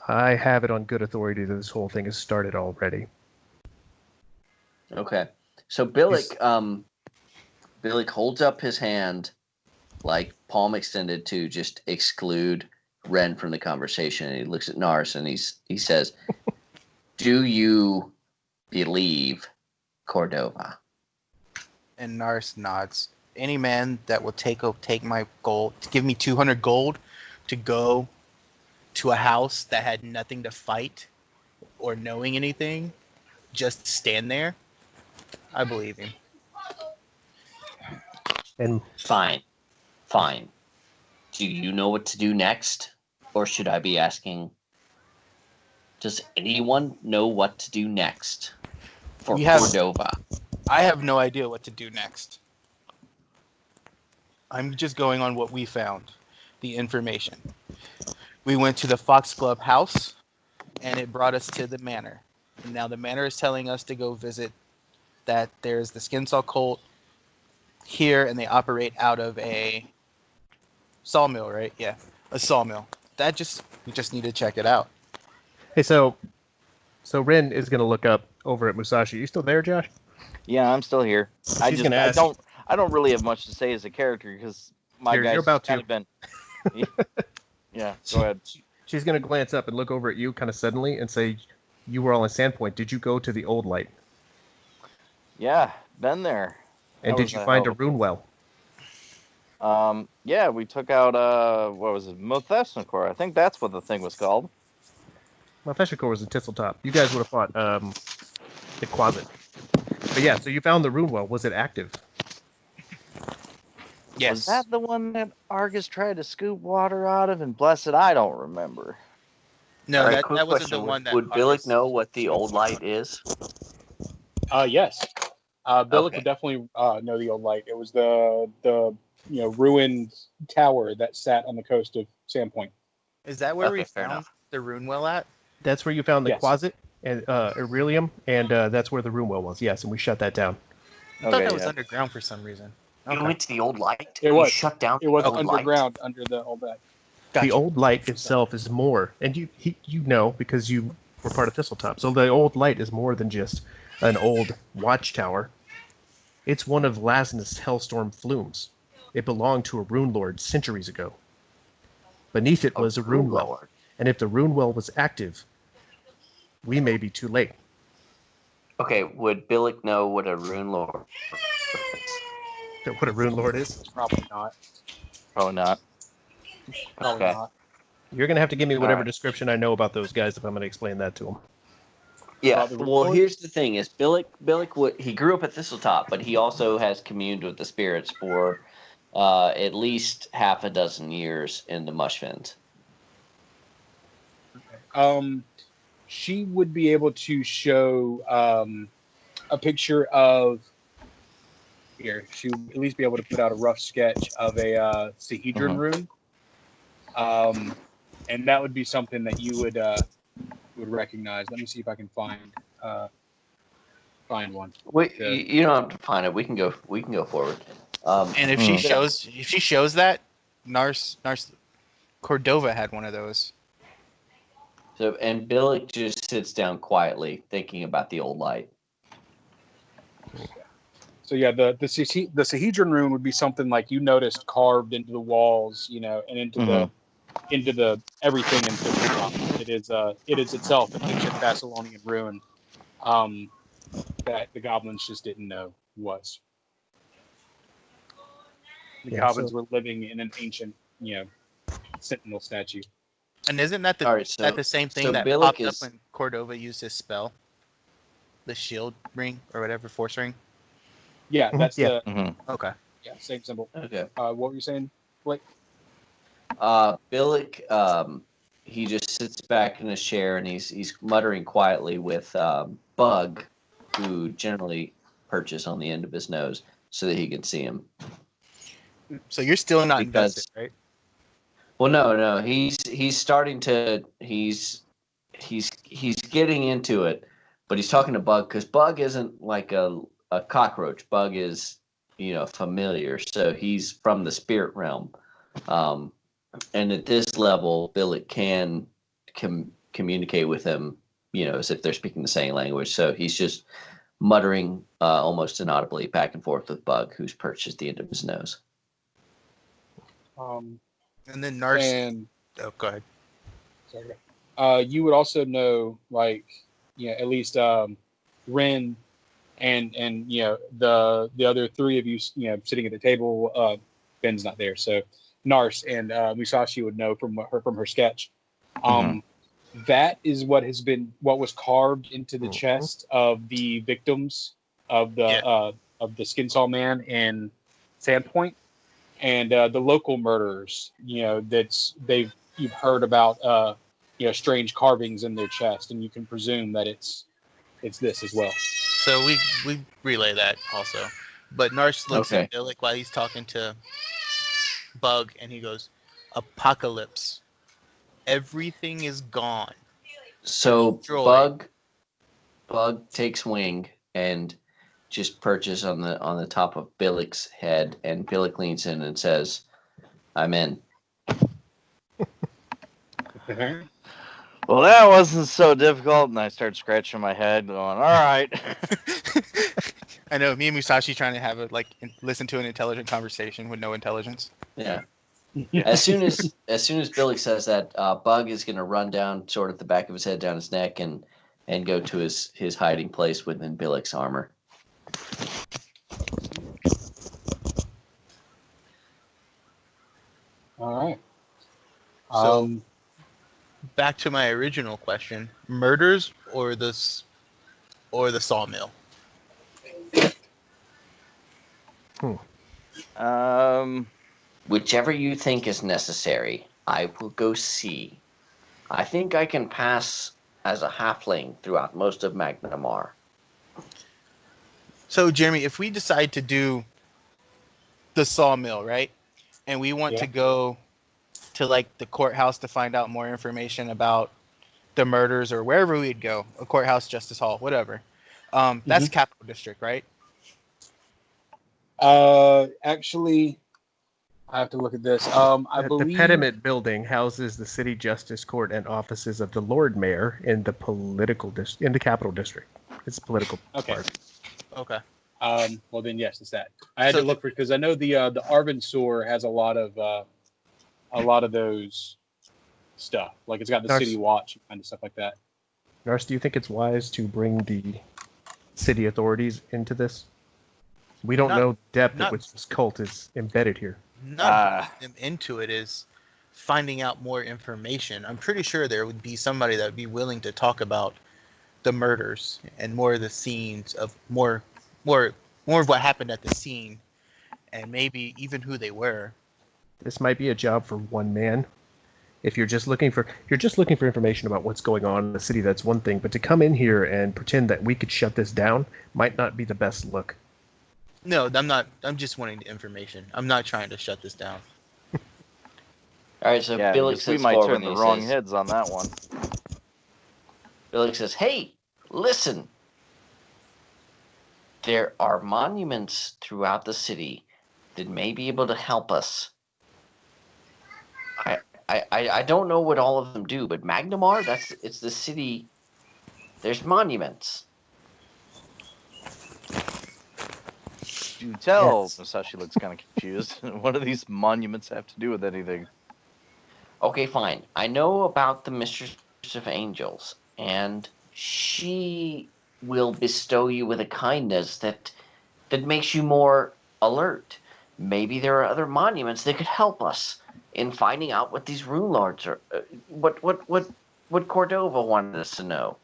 I have it on good authority that this whole thing has started already. Okay, so Billick holds up his hand, like palm extended to just exclude Ren from the conversation, and he looks at Nars and he says, "Do you believe Cordova?" And Nars nods. Any man that will take my gold, give me 200 gold to go to a house that had nothing to fight or knowing anything, just stand there, I believe him. And Fine. Do you know what to do next? Or should I be asking, does anyone know what to do next for Cordova? I have no idea what to do next. I'm just going on what we found, the information. We went to the Foxglove house, and it brought us to the manor. And now the manor is telling us to go visit that there's the Skinsaw cult here, and they operate out of a sawmill, right? Yeah, a sawmill. We just need to check it out. hey, so Ren is going to look up over at Musashi. You still there, Josh? Yeah, I'm still here. She's gonna ask- I don't really have much to say as a character because my You're guy's about kind to. of been. Yeah, go ahead. She's going to glance up and look over at you kind of suddenly and say, "You were all in Sandpoint. Did you go to the old light? Yeah, been there. And That did was you a find a hell of rune well?" Yeah, we took out what was it, Mothesnacor. I think that's what the thing was called. Well, Feshikor was a Tisseltop. You guys would have fought the Quasit. But yeah, so you found the rune well. Was it active? Yes. Was that the one that Argus tried to scoop water out of? And bless it, I don't remember. No, All right, that quick wasn't the question. one that. Would Billick know what the old light is? Yes. Billick Okay. would definitely know the old light. It was the ruined tower that sat on the coast of Sandpoint. Is that where we Okay, fair found enough. the rune well at? That's where you found the Yes. Quasit and Irelium, and that's where the rune well was. Yes, and we shut that down. I thought that was underground for some reason. You Okay. went to the old light? It was. You shut down It was the old underground under the old light. Gotcha. The old light itself is more, and you know because you were part of Thistletop. So the old light is more than just an old watchtower. It's one of Lasnus' Hellstorm flumes. It belonged to a Runelord centuries ago. Beneath it was a rune well, and if the rune well was active, we may be too late. Okay, would Billick know what a Runelord is? What a Runelord is? Probably not. Probably not. Probably Okay. not. You're gonna have to give me whatever Alright. description I know about those guys if I'm gonna explain that to them. Yeah, About the well, Runelord? here's the thing: is Billick he grew up at Thistletop, but he also has communed with the spirits for at least half a dozen years in the Mushfens. She would be able to show a picture of. Here, she would at least be able to put out a rough sketch of a Sahedron rune, and that would be something that you would recognize. Let me see if I can find one. You don't have to find it. We can go forward. And if she shows that, Nars Cordova had one of those. So and Billick just sits down quietly, thinking about the old light. So yeah, the Sahedron rune would be something like you noticed carved into the walls, and into the everything in Thistletop. It is itself an ancient Thessalonian rune that the goblins just didn't know was. The goblins were living in an ancient, sentinel statue. And isn't that the All right, so- that the same thing so that Billick popped is- up when Cordova used his spell, the shield ring or whatever, force ring? Yeah, that's Yeah. the Okay. same symbol. Okay. What were you saying, Blake? Billick, he just sits back in his chair and he's muttering quietly with Bug, who generally perches on the end of his nose so that he can see him. So you're still not Because- invested, right? Well, no, he's starting to he's getting into it, but he's talking to Bug because Bug isn't like a cockroach. Bug is familiar, so he's from the spirit realm. And at this level, Billick can communicate with him, as if they're speaking the same language. So he's just muttering almost inaudibly back and forth with Bug, who's perched at the end of his nose. And then Nars. And Oh, go ahead. sorry. You would also know, like, at least Ren and the other three of you, sitting at the table. Ben's not there, so Nars and Musashi would know from her sketch. That is what was carved into the chest of the victims of the Skinsaw Man in Sandpoint, and the local murderers. You've heard about strange carvings in their chest, and you can presume that it's this as well. So we relay that also. But Nars looks Okay. at Billick while he's talking to Bug, and he goes, "Apocalypse. Everything is gone." So Destroyed. Bug takes wing and just perches on the top of Billick's head, and Billick leans in and says, "I'm in." Well, that wasn't so difficult, and I start scratching my head, going, "All right." I know, me and Musashi trying to have listen to an intelligent conversation with no intelligence. Yeah. As soon as Billick says that, Bug is going to run down, sort of the back of his head, down his neck, and go to his hiding place within Billick's armor. All right. So, back to my original question: murders or the sawmill? Whichever you think is necessary, I will go see. I think I can pass as a halfling throughout most of Magnamar. So, Jeremy, if we decide to do the sawmill, right, and we want to go to the courthouse to find out more information about the murders or wherever we'd go, a courthouse, justice hall, whatever. That's Capital District, right? Actually, I have to look at this. I believe The Pediment Building houses the City Justice Court and offices of the Lord Mayor in the in the Capital District. It's political. Okay. Part. Okay. Well then, yes, it's that. I had to look for because I know the Arvin Sewer has a lot of those stuff. Like it's got the City Watch kind of stuff like that. Nars, do you think it's wise to bring the city authorities into this? We don't know the depth at which this cult is embedded here. Not bringing them into it is finding out more information. I'm pretty sure there would be somebody that would be willing to talk about the murders and more of the scenes of more of what happened at the scene, and maybe even who they were. This might be a job for one man. If you're just looking for information about what's going on in the city, that's one thing. But to come in here and pretend that we could shut this down might not be the best look. No, I'm not. I'm just wanting the information. I'm not trying to shut this down. All right, so Billick we says might turn the wrong heads on that one. Billick says, "Hey, listen. There are monuments throughout the city that may be able to help us. I don't know what all of them do, but Magnamar, it's the city. There's monuments." Do tell. Yes. Musashi looks kind of confused. What do these monuments have to do with anything? Okay, fine. I know about the Mistress of Angels, and she will bestow you with a kindness that makes you more alert. Maybe there are other monuments that could help us in finding out what these Runelords are. What Cordova wanted us to know.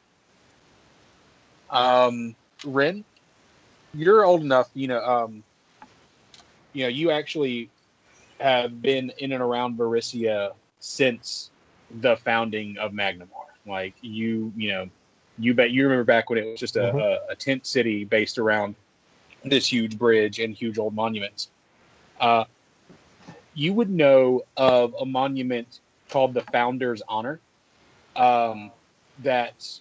Ren, you're old enough. You actually have been in and around Varisia since the founding of Magnamar. Like you remember back when it was just a tent city based around this huge bridge and huge old monuments. You would know of a monument called the Founder's Honor. That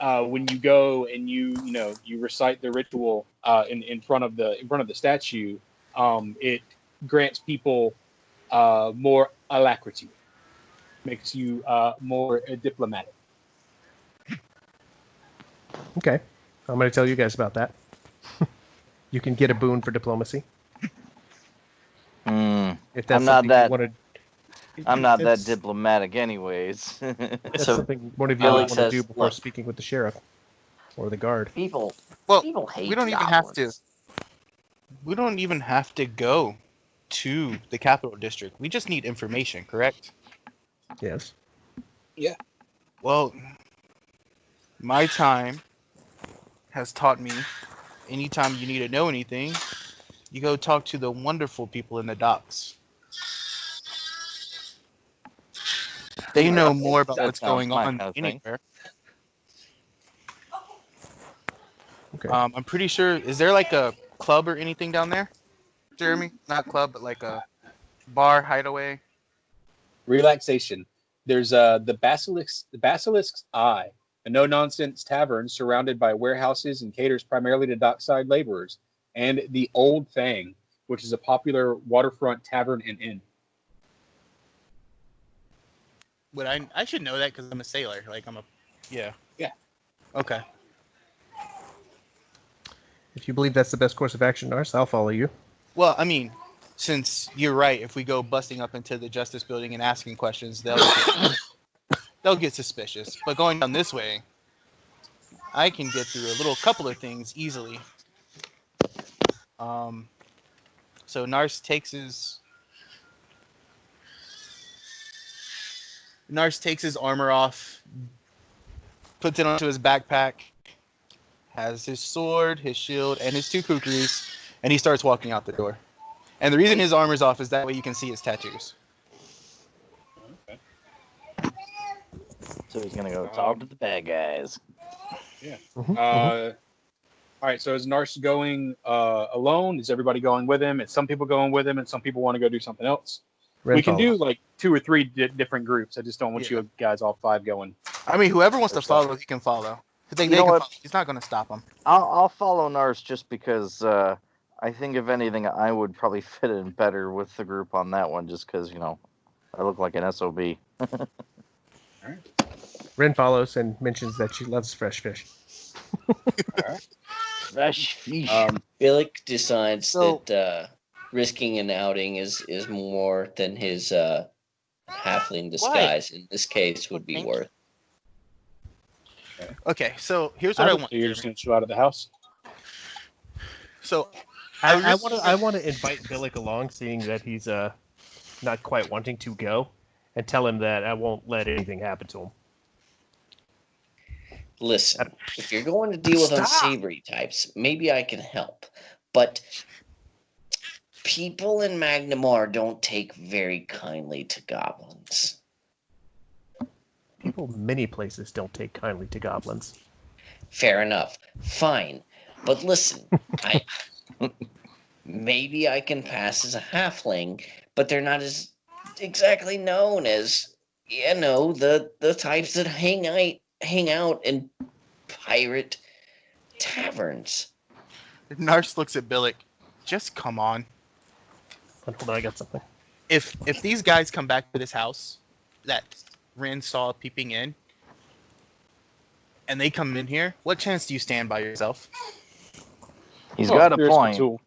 when you go and you recite the ritual in front of the statue, it grants people more alacrity, makes you more diplomatic. Okay, I'm going to tell you guys about that. You can get a boon for diplomacy. If that's I'm not something that. you want to, I'm not that diplomatic, anyways. that's So, something one of you Alex might want to do says, before look. speaking with the sheriff or the guard. People Well, hate we don't even have to. goblins. We don't even have to go to the capital district. We just need information, correct? Yes. Well, my time has taught me anytime you need to know anything, you go talk to the wonderful people in the docks. They know more about That what's sounds going my on kind of thing. anywhere. Okay. I'm pretty sure. Is there like a club or anything down there, Jeremy? Not club, but like a bar, hideaway. Relaxation. There's the Basilisk's Eye, a no-nonsense tavern surrounded by warehouses and caters primarily to dockside laborers, and the Old Fang, which is a popular waterfront tavern and inn. Would I should know that because I'm a sailor. Like yeah. Yeah. Okay. If you believe that's the best course of action, Nars, I'll follow you. Well, I mean, since you're right, if we go busting up into the Justice Building and asking questions, they'll get suspicious. But going down this way, I can get through a couple of things easily. So Nars takes his armor off, puts it onto his backpack, has his sword, his shield, and his two kukris, and he starts walking out the door. And the reason his armor's off is that way you can see his tattoos. Okay. So he's gonna go talk to the bad guys. Yeah. Mhm, All right. So is Nars going alone? Is everybody going with him? Is some people going with him, and some people want to go do something else? Ren We can do follows. like 2 or 3 different groups. I just don't want you guys all 5 going. I mean, whoever wants to First off. follow, he can follow. They You know can what? follow. He's not going to stop them. I'll follow Nars just because I think if anything I would probably fit in better with the group on that one, just because I look like an SOB. Ren follows and mentions that she loves fresh fish. Fresh fish. Billick decides So- that risking an outing is more than his halfling disguise in this case would be Thank worth. Okay, so here's what I want. So you're just going to chill out at the house? So I want to invite Billick along, seeing that he's not quite wanting to go, and tell him that I won't let anything happen to him. Listen, if you're going to deal with unsavory types, maybe I can help. But people in Magnamar don't take very kindly to goblins. People many places don't take kindly to goblins. Fair enough. Fine. But listen, maybe I can pass as a halfling, but they're not as exactly known as, the types that hang out in pirate taverns. Nars looks at Billick. Just come on. Hold on, I got something. If these guys come back to this house that Ren saw peeping in, and they come in here, what chance do you stand by yourself? He's got a here's point. Cthulhu.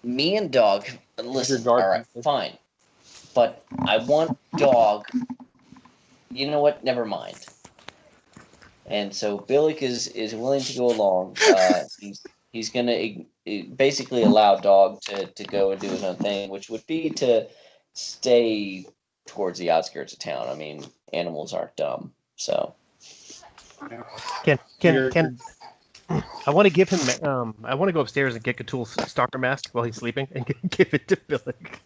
Me and Dog, listen, guard. all right, fine. But I want Dog. You know what? Never mind. And so Billick is willing to go along. He's going to basically allow Dog to go and do his own thing, which would be to stay towards the outskirts of town. I mean, animals aren't dumb, so. Can I want to give him. I want to go upstairs and get Cthulhu's stalker mask while he's sleeping and give it to Billick.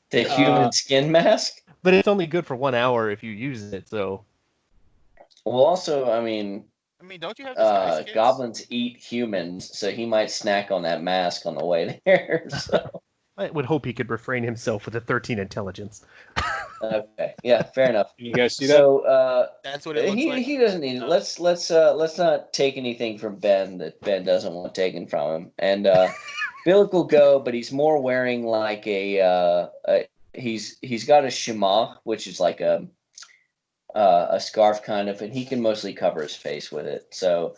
The human skin mask. But it's only good for 1 hour if you use it. So. Well, also, I mean, don't you have disguise kits? goblins eat humans, so he might snack on that mask on the way there. So. I would hope he could refrain himself with a 13 intelligence. Okay, yeah, fair enough. You guys see that? So That's what it looks like. he doesn't need it. Let's not take anything from Ben that Ben doesn't want taken from him. And Billick will go, but he's more wearing like he's got a shema, which is like a scarf kind of, and he can mostly cover his face with it. So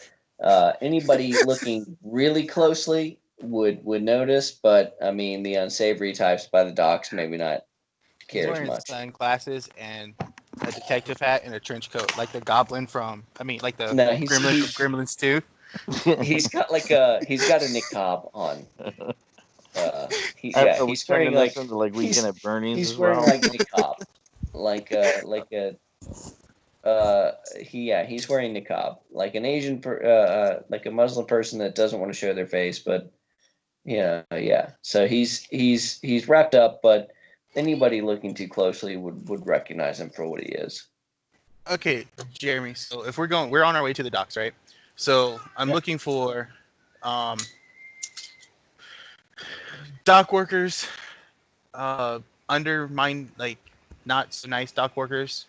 anybody looking really closely would notice, but I mean the unsavory types by the docks maybe not He's care as wearing much. sunglasses and a detective hat and a trench coat, like the goblin from. Like the No, Gremlin from Gremlins 2. He's got a niqab on. He's wearing like Weekend at Bernie's. He's as wearing well. like niqab, he's wearing niqab, like an Asian, like a Muslim person that doesn't want to show their face, but yeah. So he's wrapped up, but anybody looking too closely would recognize him for what he is. Okay, Jeremy. So if we're on our way to the docks, right? So I'm looking for dock workers, undermined, like not so nice dock workers,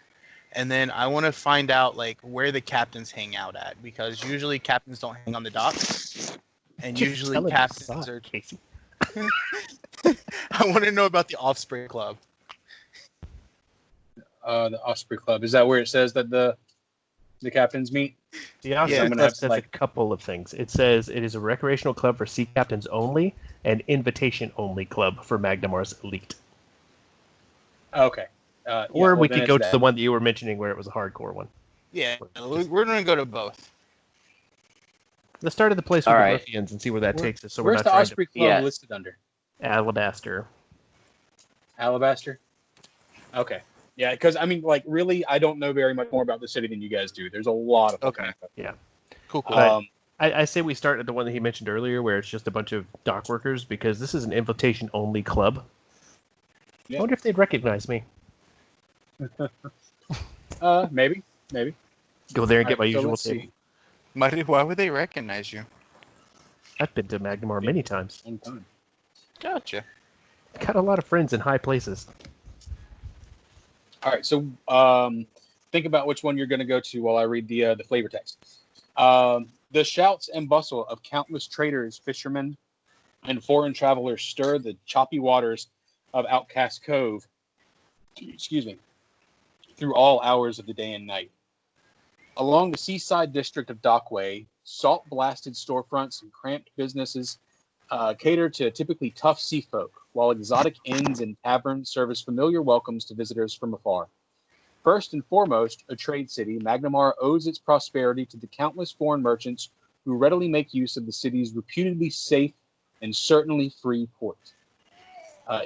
and then I want to find out like where the captains hang out at, because usually captains don't hang on the docks, and Just usually tell him captains suck, are. Casey. I want to know about the Offspring Club. The Osprey Club. Is that where it says that the captains meet? The Osprey I'm gonna Club have to, says like- a couple of things. It says it is a recreational club for sea captains only and invitation-only club for Magdamar's elite. Okay. Or we then could it's go to that. the one that you were mentioning where it was a hardcore one. Yeah, we're gonna go to both. Let's start at the place with All the right. ruffians and see where that takes us. So we're Where's not the trying Osprey Club Yeah. listed under? to Alabaster. Alabaster? Okay. Yeah, because I mean, like, really, I don't know very much more about the city than you guys do. There's a lot of Okay. info. Cool. But- I say we start at the one that he mentioned earlier where it's just a bunch of dock workers because this is an invitation-only club. Yeah. I wonder if they'd recognize me. Maybe. Go there and get my Alright, so usual let's table. see. Why would they recognize you? I've been to Magdamar many times. One time. Gotcha. Got a lot of friends in high places. All right, so think about which one you're going to go to while I read the flavor text. The shouts and bustle of countless traders, fishermen, and foreign travelers stir the choppy waters of Outcast Cove. Excuse me. Through all hours of the day and night. Along the seaside district of Dockway, salt-blasted storefronts and cramped businesses cater to typically tough sea folk, while exotic inns and taverns serve as familiar welcomes to visitors from afar. First and foremost, a trade city, Magdamar owes its prosperity to the countless foreign merchants who readily make use of the city's reputedly safe and certainly free port.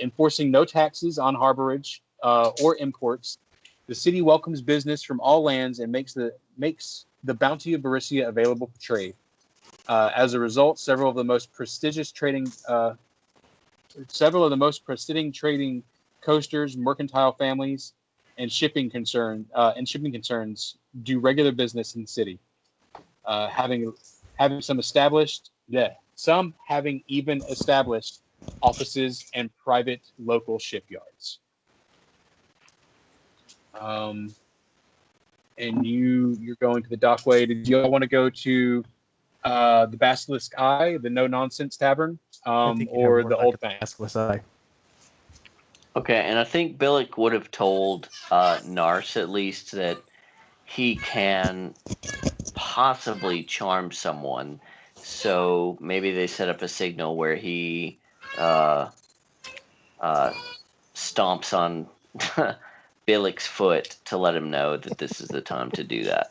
Enforcing no taxes on harborage or imports, the city welcomes business from all lands and makes the bounty of Barissia available for trade. As a result, several of the most prestigious trading coasters, mercantile families, and shipping concerns do regular business in the city, having even established offices and private local shipyards. And you're going to the Dockway. Did you all want to go to the Basilisk Eye, the No Nonsense Tavern, I think you'd have or more the luck Old at the Bank? Basilisk Eye. Okay, and I think Billick would have told Nars at least that he can possibly charm someone. So maybe they set up a signal where he stomps on Billick's foot to let him know that this is the time to do that.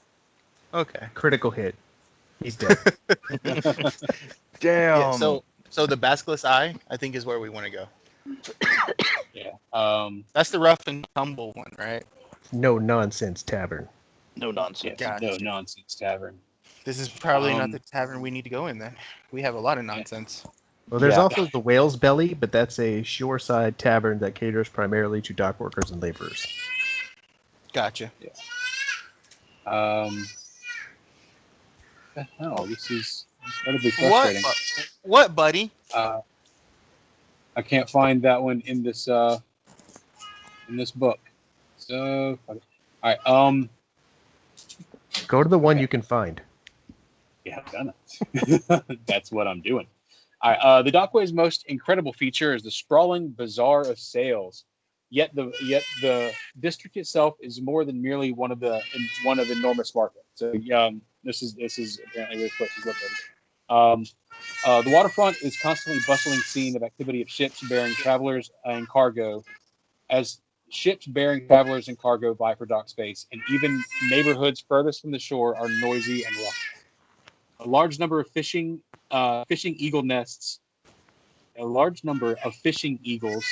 Okay. Critical hit. He's dead. Damn. Yeah, so the Basilisk Eye, I think, is where we want to go. Yeah. That's the rough and tumble one, right? No Nonsense Tavern. No nonsense. Yeah, Gotcha. No Nonsense Tavern. This is probably not the tavern we need to go in then. We have a lot of nonsense. Well, there's Yeah. also the Whale's Belly, but that's a shoreside tavern that caters primarily to dock workers and laborers. Gotcha. What the hell? This is incredibly What? frustrating. What, buddy? I can't find that one in this book. So, all right. Go to the one you can find. Yeah, I've done it. That's what I'm doing. All right. The Dockway's most incredible feature is the sprawling bazaar of sales. Yet the district itself is more than merely one of enormous market. So this is apparently where this is located. The waterfront is constantly bustling scene of activity of ships bearing travelers and cargo, as ships bearing travelers and cargo vie for dock space, and even neighborhoods furthest from the shore are noisy and rough. A large number of fishing eagle nests. A large number of fishing eagles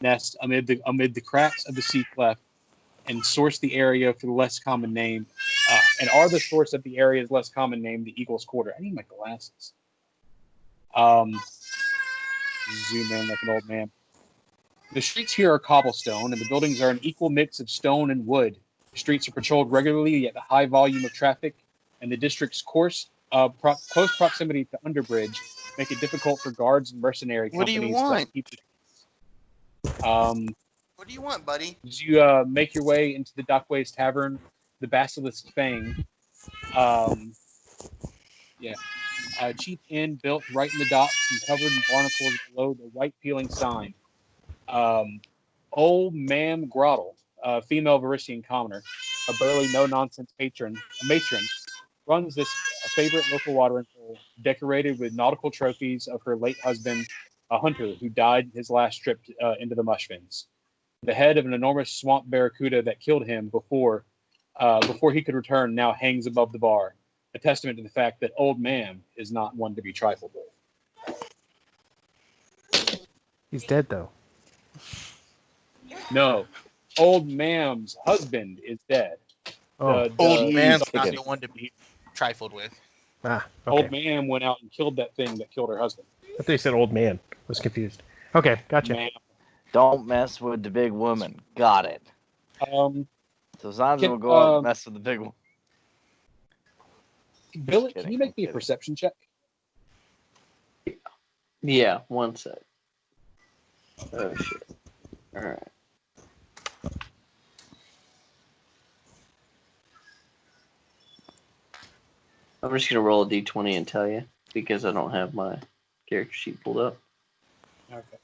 nest amid the cracks of the sea cleft, and source the area for the less common name, and are the source of the area's less common name, the Eagle's Quarter. I need my glasses. Zoom in like an old man. The streets here are cobblestone, and the buildings are an equal mix of stone and wood. The streets are patrolled regularly, yet the high volume of traffic and the district's close proximity to Underbridge make it difficult for guards and mercenary What do you companies want? to keep. What do you want, buddy? As you make your way into the Dockways Tavern, the Basilisk Fang, a cheap inn built right in the docks and covered in barnacles below the white peeling sign. Old Ma'am Grottle, a female Varisian commoner, a burly, no-nonsense matron, runs this favorite local watering hole, decorated with nautical trophies of her late husband, a hunter who died his last trip into the Mushfins. The head of an enormous swamp barracuda that killed him before he could return now hangs above the bar, a testament to the fact that Old Ma'am is not one to be trifled with. He's dead, though. No, Old Ma'am's husband is dead. Oh, Old man's Jeez, not okay. the one to be trifled with. okay. Old Ma'am went out and killed that thing that killed her husband. I thought you said old man. I was confused. Okay, gotcha. Ma'am. Don't mess with the big woman. Got it. Um, So Zanza Can- will go out and mess with the big one. Billy, kidding, can you make I'm me a kidding. perception check? Yeah, one sec. Oh shit. Alright. I'm just gonna roll a d20 and tell you because I don't have my character sheet pulled up. Okay.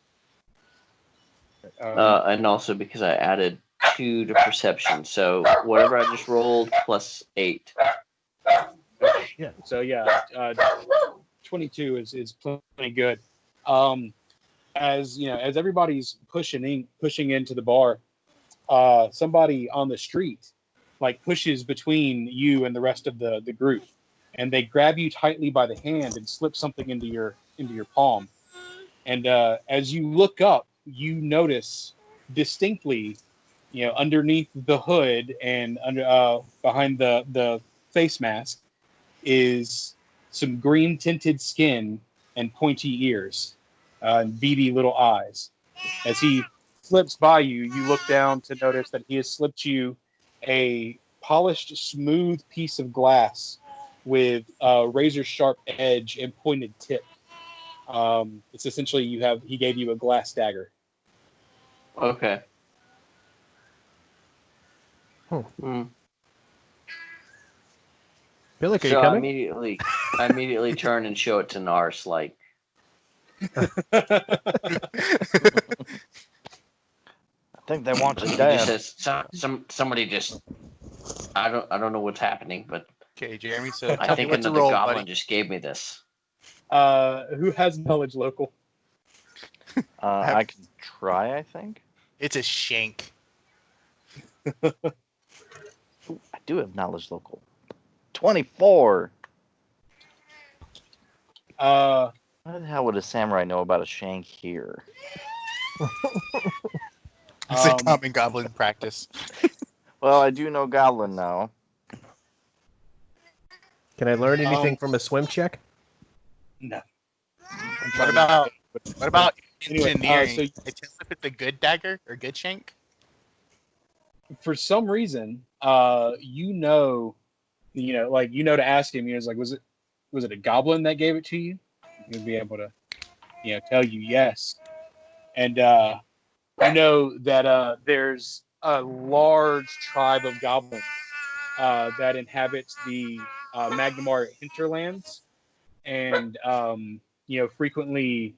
And also because I added 2 to perception. So whatever I just rolled plus 8. So 22 is plenty good. As you know, as everybody's pushing into the bar, somebody on the street like pushes between you and the rest of the group, and they grab you tightly by the hand and slip something into your palm. And as you look up, you notice distinctly, underneath the hood and under behind the face mask is some green tinted skin and pointy ears and beady little eyes. As he slips by you, you look down to notice that he has slipped you a polished, smooth piece of glass with a razor sharp edge and pointed tip. It's essentially he gave you a glass dagger. Okay. Billy, are you So I coming? immediately turn and show it to Nars, like, I think they want you he dead. just says, somebody just, I don't know what's happening, but Okay, Jeremy. So I tell me think what to another roll, goblin buddy. just gave me this. Who has knowledge local? I can try, I think. It's a shank. Ooh, I do have knowledge local. 24. How the hell would a samurai know about a shank here? It's a common goblin practice. Well, I do know goblin now. Can I learn anything from a swim check? No. What about Anyway, engineering? so- I tell if it's a good dagger or good shank. For some reason, you know to ask him. Like, was it a goblin that gave it to you? He'd be able to, tell you yes. And you know that there's a large tribe of goblins that inhabits the Magnamar hinterlands, and frequently,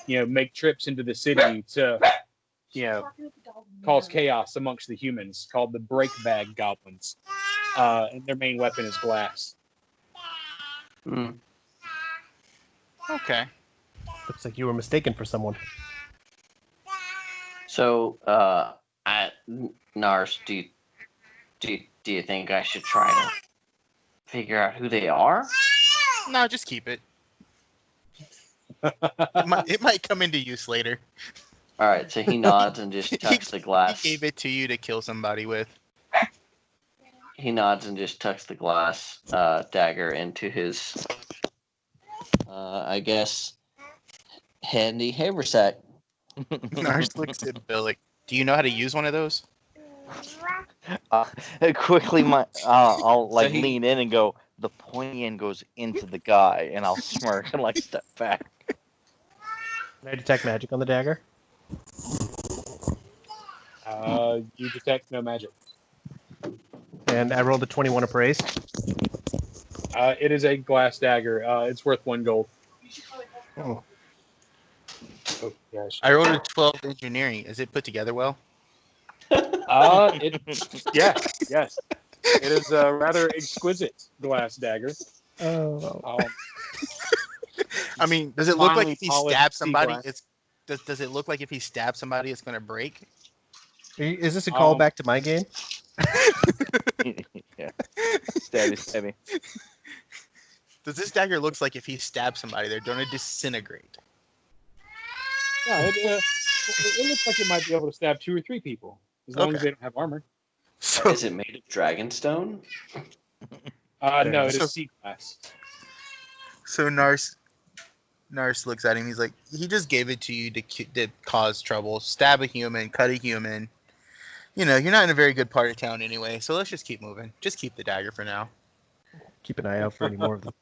make trips into the city to, cause chaos amongst the humans, called the Breakbag Goblins. And their main weapon is glass. Okay. Looks like you were mistaken for someone. So, Nars, do you think I should try to figure out who they are? No, just keep it. It might come into use later. All right, so he nods and just tucks the glass. He gave it to you to kill somebody with. He nods and just tucks the glass dagger into his, I guess, handy haversack. Nars looks at Billy. Do you know how to use one of those? Quickly, I'll So he- lean in and go. The pointy end goes into the guy, and I'll smirk and step back. Can I detect magic on the dagger? You detect no magic. And I rolled a 21 appraise. It is a glass dagger. It's worth 1 gold. Oh. Oh gosh. I rolled a 12 engineering. Is it put together well? Yes. It is a rather exquisite glass dagger. Oh. I mean, does it look like Finely if he polished stabs sea somebody, glass. does it look like if he stabs somebody, it's gonna break? Is this a callback to my game? Yeah. Stabby. Does this dagger looks like if he stabs somebody, they're gonna disintegrate? Yeah, it looks like it might be able to stab 2 or 3 people as long as Okay. they don't have armor. So, Is it made of dragonstone? No, it So- is sea glass. so Nars looks at him. He's like, he just gave it to you to cause trouble, stab a human, cut a human. You're not in a very good part of town anyway, so let's just keep moving. Just keep the dagger for now. Keep an eye out for any more of them.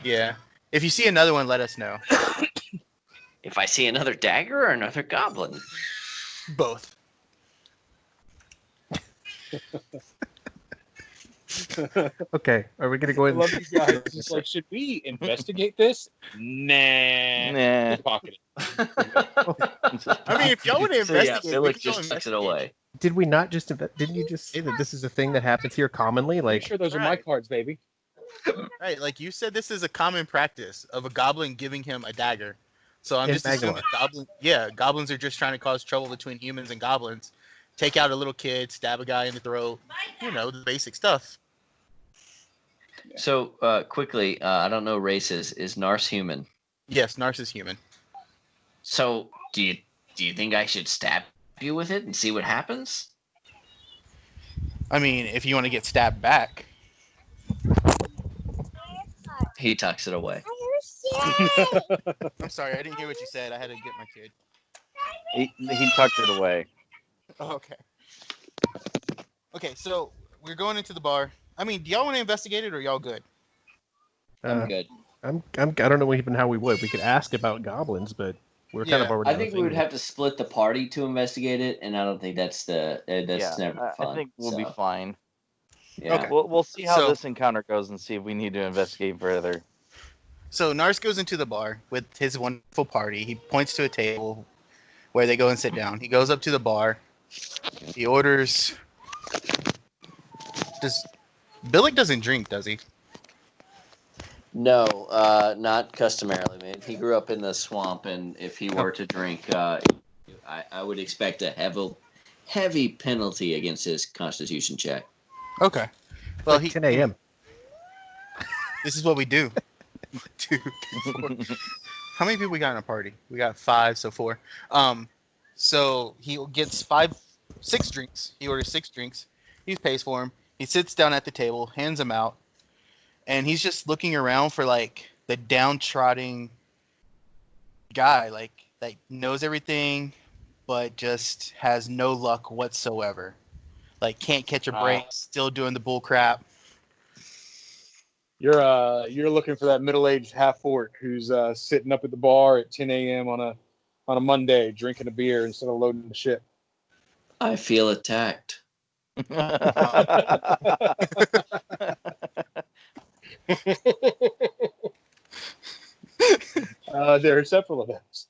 Yeah. If you see another one, let us know. If I see another dagger or another goblin? Both. Okay, are we gonna go I ahead? love you guys. It's just like, should we investigate this? Nah. Nah. Just pocket it. I mean, if y'all want to So yeah, investigate, we Billy can go just tucks it investigate. away. Did we not just? Didn't you just say that this is a thing that happens here commonly? Pretty Like, sure those are my Right. cards, baby. Right, like you said, this is a common practice of a goblin giving him a dagger. So I'm In just assuming goblins are just trying to cause trouble between humans and goblins. Take out a little kid, stab a guy in the throat, the basic stuff. So, quickly, I don't know races. Is Nars human? Yes, Nars is human. So, do you think I should stab you with it and see what happens? I mean, if you want to get stabbed back. He tucks it away. I'm sorry, I didn't hear what you said. I had to get my kid. He tucked it away. Oh, okay. Okay, so we're going into the bar. I mean, do y'all want to investigate it or y'all good? I'm good. I don't know even how we would. We could ask about goblins, but we're kind of Yeah, already. I think we would have to split the party to investigate it, and I don't think that's never fun. I think we'll be so, fine. yeah. Okay. We'll see how So- this encounter goes and see if we need to investigate further. So Nars goes into the bar with his wonderful party. He points to a table where they go and sit down. He goes up to the bar. He orders. Billick doesn't drink, does he? No, not customarily, man. He grew up in the swamp, and if he were to drink, I would expect a heavy penalty against his constitution check. Okay. Well, Like 10 a.m. This is what we do. 2, 4. How many people we got in a party? We got 5, so 4. So he gets 6 drinks. He orders 6 drinks. He pays for them. He sits down at the table, hands them out, and he's just looking around for like the downtrodden guy, like that knows everything, but just has no luck whatsoever. Like can't catch a break, still doing the bull crap. You're looking for that middle-aged half-orc who's sitting up at the bar at 10 a.m. on a Monday drinking a beer instead of loading the ship. I feel attacked. There are several of those.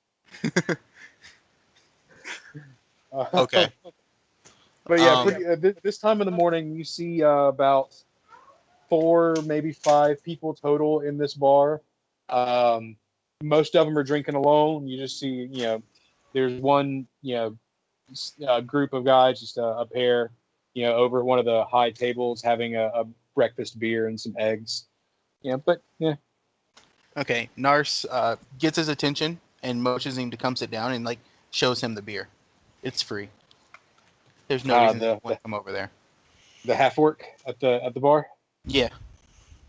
Okay. But yeah, this time of the morning, you see about 4, maybe 5 people total in this bar. Most of them are drinking alone. You just see, there's one, group of guys, just a pair, over at one of the high tables having a breakfast beer and some eggs. But yeah. Okay, Nars gets his attention and motions him to come sit down and like shows him the beer. It's free. There's no reason to come over there. The half-orc at the bar? Yeah.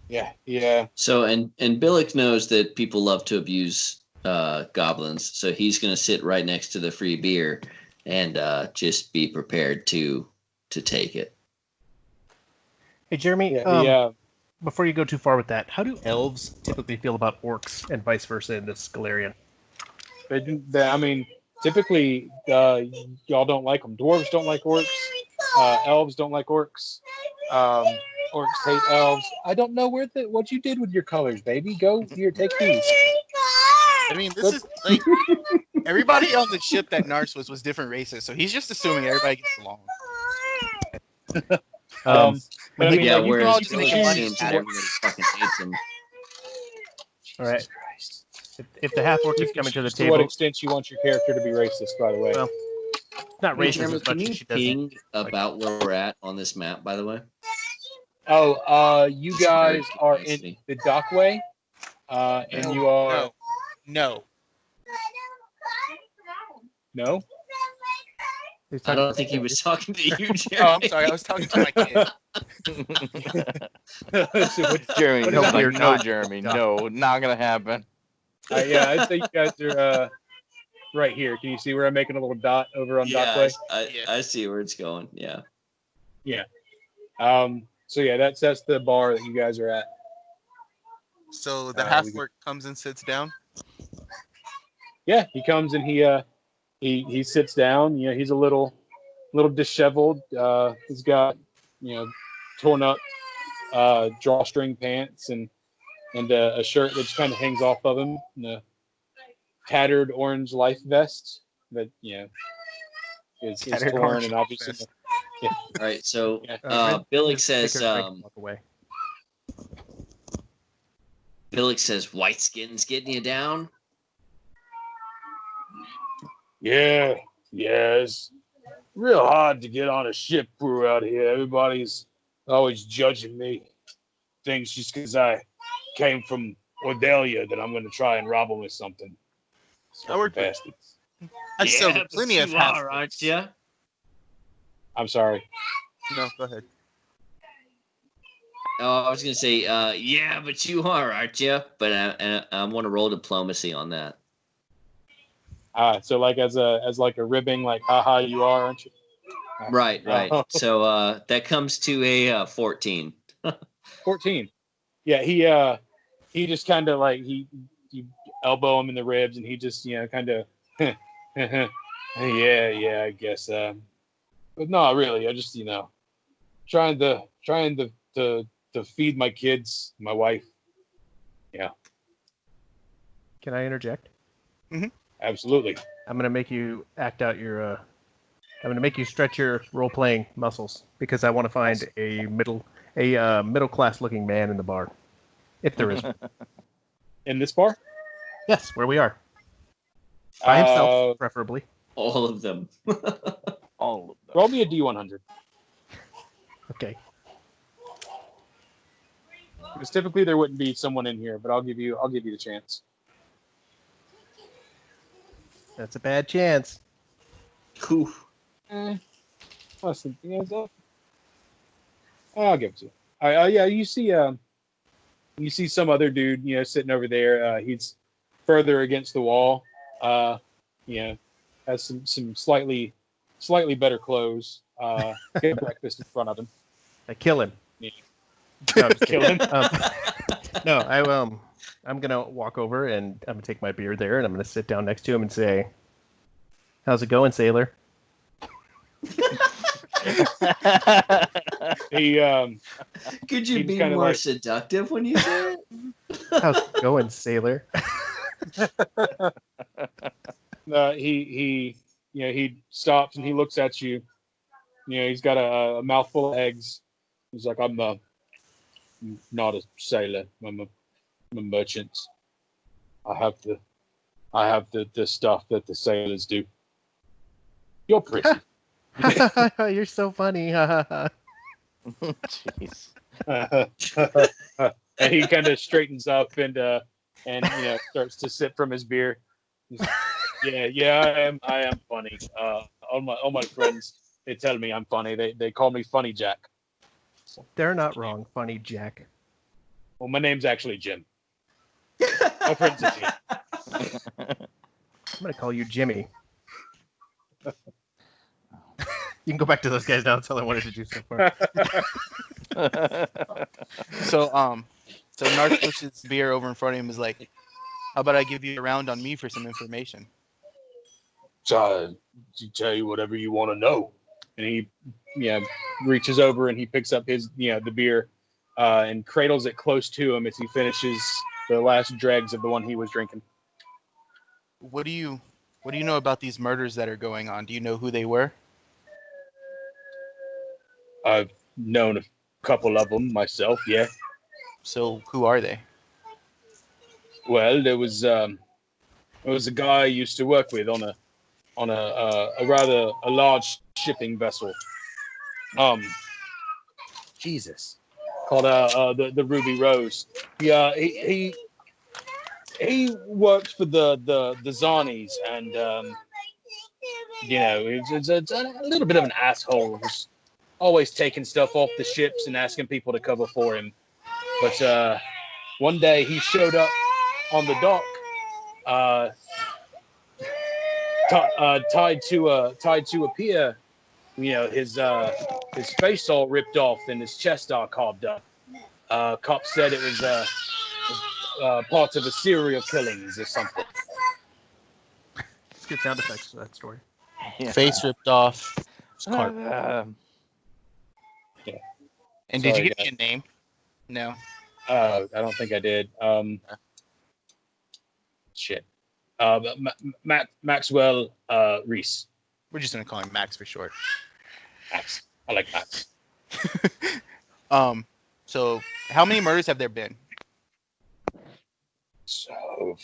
Yeah. So and Billick knows that people love to abuse goblins, so he's going to sit right next to the free beer and just be prepared to take it. Hey, Jeremy. Yeah. Before you go too far with that, how do elves typically feel about orcs and vice versa in this Galarian? Typically, y'all don't like them. Dwarves don't like orcs. Elves don't like orcs. Orcs hate elves. I don't know what you did with your colors, baby. Go here, take these. I mean, this is like everybody on the ship that Nars was different races, so he's just assuming everybody gets along. Whereas Billick seems that everybody fucking hates him. All right. If the half-orc is coming to the To table, what extent you want your character to be racist, by the way? Well, not Hey, racist Jeremy, as can much you as she doesn't. ping about where we're at on this map, by the way? You guys are in the dockway, and you are No. no. I don't think he was talking to you, Jeremy. Oh, I'm sorry. I was talking to my kid. Jeremy, No, we're no, not. Jeremy, no, not gonna happen. I'd say you guys are right here. Can you see where I'm making a little dot over on dockway? I see where it's going. Yeah. Yeah. So yeah, that's the bar that you guys are at. So the half-orc comes and sits down. Yeah, he comes and he sits down. He's a little disheveled. He's got torn up drawstring pants and a shirt that just kind of hangs off of him, and a tattered orange life vest that is torn and obviously. Yeah. All right. So Ren, Billick just says take her walk away. Billick says white skin's getting you down. Yeah, it's real hard to get on a ship crew out here. Everybody's always judging me. Thinks just because I came from Ordelia that I'm going to try and rob them with something. I work for bastards. I sell plenty of half. Aren't you? I'm sorry. No, go ahead. Oh, I was gonna say, yeah, but you are, aren't you? But I want to roll diplomacy on that. So like as like a ribbing, like haha, you are, aren't you? Right. So that comes to a 14. 14. Yeah, he just kind of like you elbow him in the ribs, and he just kind of yeah, I guess. But no, really, I just trying to feed my kids, my wife. Yeah. Can I interject? Mm-hmm. Absolutely. I'm gonna make you act out your. I'm gonna make you stretch your role-playing muscles because I want to find a middle-class looking man in the bar, if there is. In this bar? Yes, where we are. By himself, preferably. All of them. All of them. Roll me a D100. Okay. Because typically there wouldn't be someone in here, but I'll give you the chance. That's a bad chance. Whew. I'll give it to you. Yeah, you see You see some other dude, sitting over there. He's further against the wall. Has some slightly better clothes. Get breakfast in front of him. I kill him. Yeah. No, I'm just Kill kidding. him. I'm gonna walk over and I'm gonna take my beer there and I'm gonna sit down next to him and say, "How's it going, sailor?" He Could you He's be kinda more like- seductive when you say it? "How's it going, sailor?" he stops and he looks at you. He's got a mouthful of eggs. He's like, I'm not a sailor. I'm a merchant. I have the stuff that the sailors do. You're pretty. You're so funny. Jeez. And he kind of straightens up and starts to sip from his beer. He's like, yeah, I am funny. All my friends, they tell me I'm funny. They call me Funny Jack. They're not wrong, funny Jack. Well, my name's actually Jim. My friend's a Jim. I'm gonna call you Jimmy. You can go back to those guys now. That's all I wanted to do so far. So Narc pushes beer over in front of him. Is like, how about I give you a round on me for some information? To tell you whatever you want to know. And he reaches over and he picks up his the beer and cradles it close to him as he finishes the last dregs of the one he was drinking. What do you know about these murders that are going on? Do you know who they were? I've known a couple of them myself. Yeah. So who are they? Well, there was a guy I used to work with on a rather large shipping vessel. Jesus, called the Ruby Rose. He worked for the Zarnies, and it's a little bit of an asshole. He's always taking stuff off the ships and asking people to cover for him. But one day he showed up on the dock, tied to a pier. His face all ripped off and his chest all carved up. Cops said it was parts of a serial killings or something. It's good sound effects for that story. Yeah. Face ripped off. Scarf. And did Sorry, you give guys. me a name? No. I don't think I did. Shit. Maxwell Reese. We're just gonna call him Max for short. Max. I like Max. So how many murders have there been? So,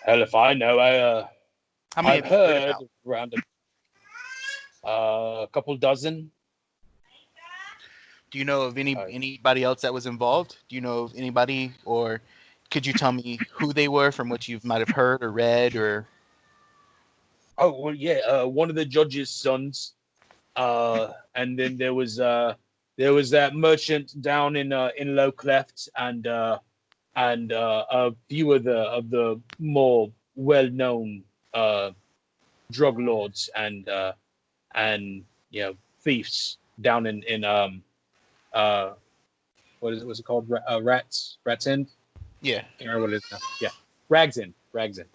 hell if I know. How many I've have you heard heard about? around a couple dozen. Do you know of anybody else that was involved? Do you know of anybody, or could you tell me who they were from what you might have heard or read, or? Oh well, yeah. One of the judge's sons, and then there was that merchant down in Low Cleft, and a few of the more well-known drug lords and thieves down in what's it called? Rat's End? Yeah, I can't remember what it is now. Yeah, Rags End. Rags in.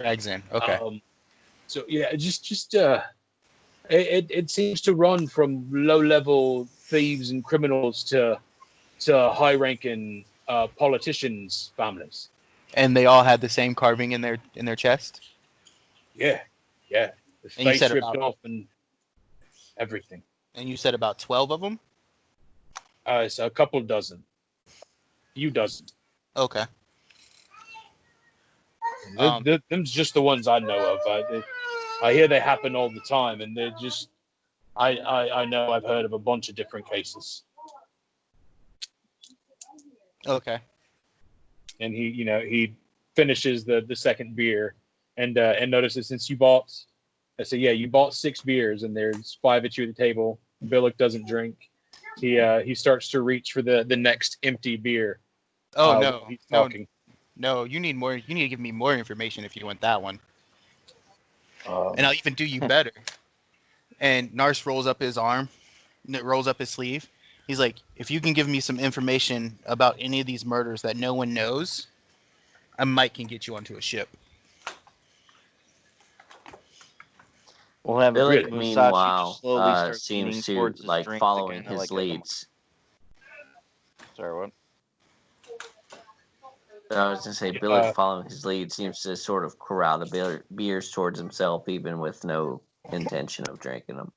Okay. So yeah, it seems to run from low-level thieves and criminals to high-ranking politicians' families. And they all had the same carving in their chest. Yeah. The And you face said ripped about- off and everything. And you said about 12 of them. It's a couple dozen. Few dozen. Okay. Them's just the ones I know of. I hear they happen all the time, and they're just. I know I've heard of a bunch of different cases. Okay. And he finishes the second beer, and notices since you bought. I say, yeah, you bought 6 beers, and there's 5 at you at the table. Billick doesn't drink. He starts to reach for the next empty beer. Oh no, He's no, talking. no. You need more. You need to give me more information if you want that one, Um, and I'll even do you better. And Nars rolls up his arm, rolls up his sleeve. He's like, if you can give me some information about any of these murders that no one knows, I might can get you onto a ship. We'll have Billy, Musashi just meanwhile, slowly start leaning seems to towards his like drink following to kind of his like have leads. Sorry, what? I was gonna say, Billy, following his lead, seems to sort of corral the beers towards himself, even with no intention of drinking them.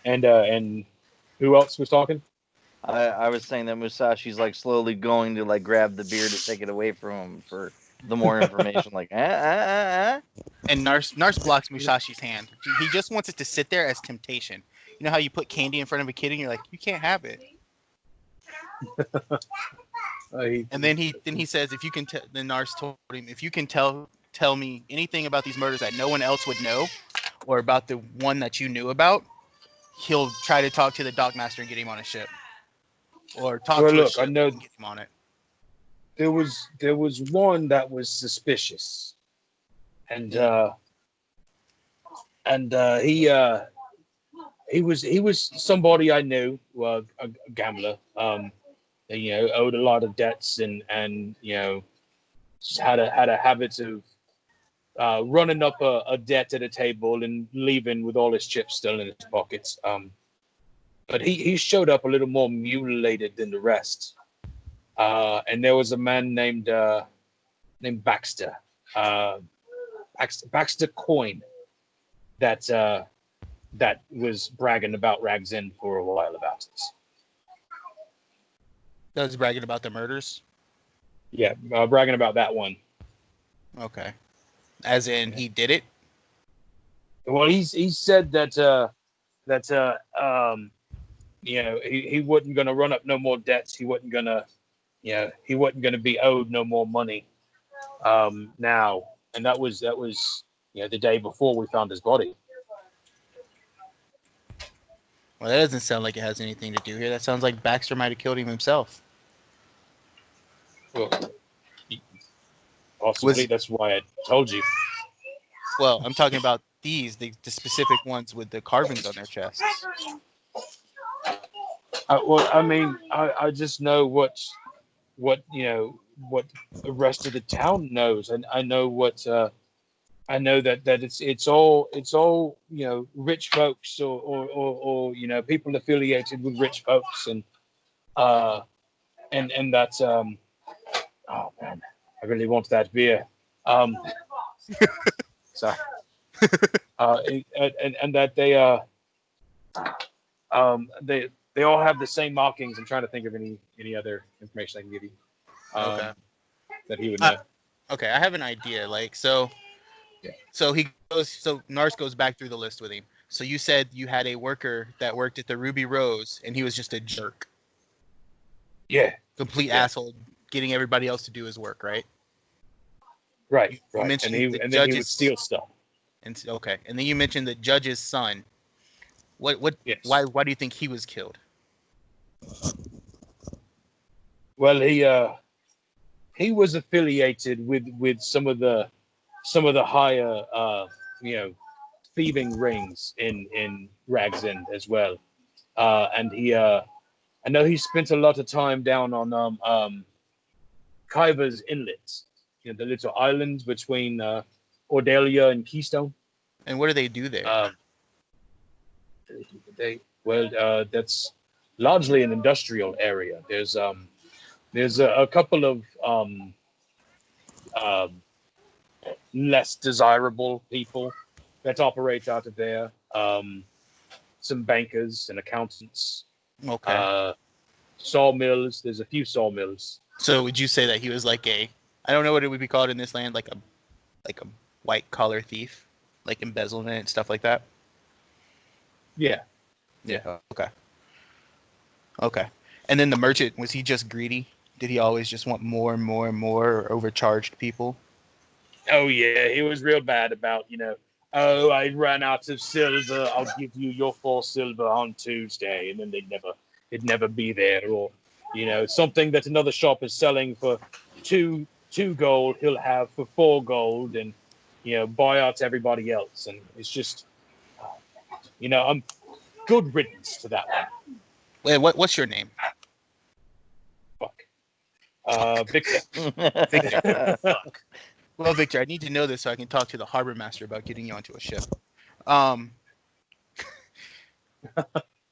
And who else was talking? I was saying that Musashi's like slowly going to like grab the beer to take it away from him for the more information. Like, And Nars blocks Musashi's hand. He just wants it to sit there as temptation. You know how you put candy in front of a kid and you're like, you can't have it. And then he says, if you can then Nars told him, if you can tell me anything about these murders that no one else would know, or about the one that you knew about, he'll try to talk to the dockmaster and get him on a ship, or talk to a ship I know and get him on it. there was one that was suspicious, and he was somebody I knew, a gambler. Owed a lot of debts and had a habit of running up a debt at a table and leaving with all his chips still in his pockets. But he showed up a little more mutilated than the rest. And there was a man named Baxter, Baxter Coin, that was bragging about Rag's End for a while about it. That was bragging about the murders. Yeah, bragging about that one. Okay, as in he did it. Well, he said that he wasn't going to run up no more debts. He wasn't going to be owed no more money. Now, and that was the day before we found his body. Well, that doesn't sound like it has anything to do here. That sounds like Baxter might have killed him himself. Well, possibly. That's why I told you. Well, I'm talking about the specific ones with the carvings on their chests. I just know what the rest of the town knows, and I know I know that it's all rich folks or people affiliated with rich folks, and that's oh man, I really want that beer. Sorry. And that they all have the same markings. I'm trying to think of any other information I can give you. Okay. That he would know. Okay, I have an idea. So Nars goes back through the list with him. So you said you had a worker that worked at the Ruby Rose, and he was just a jerk. Yeah. Complete asshole, getting everybody else to do his work, right? Right. You mentioned then he would steal stuff. And then you mentioned the judge's son. What? Yes. Why do you think he was killed? Well, he was affiliated with some of the higher thieving rings in Rag's End as well, and I know he spent a lot of time down on Kyver's Inlet, the little islands between Ordelia and Keystone. And what do they do there? That's largely an industrial area. There's a couple of less desirable people that operate out of there. Some bankers and accountants. Okay. Sawmills. There's a few sawmills. So would you say that he was like I don't know what it would be called in this land, like a white collar thief, like embezzlement and stuff like that? Yeah. Yeah. Okay. And then the merchant, was he just greedy? Did he always just want more and more and more, or overcharged people? Oh yeah, he was real bad about oh, I ran out of silver. I'll give you your 4 silver on Tuesday, and then they it'd never be there, or something that another shop is selling for two gold, he'll have for 4 gold, and buy out everybody else, and it's just I'm good riddance to that one. Wait, what's your name? Fuck. Victor. Victor. Well, Victor, I need to know this so I can talk to the harbor master about getting you onto a ship.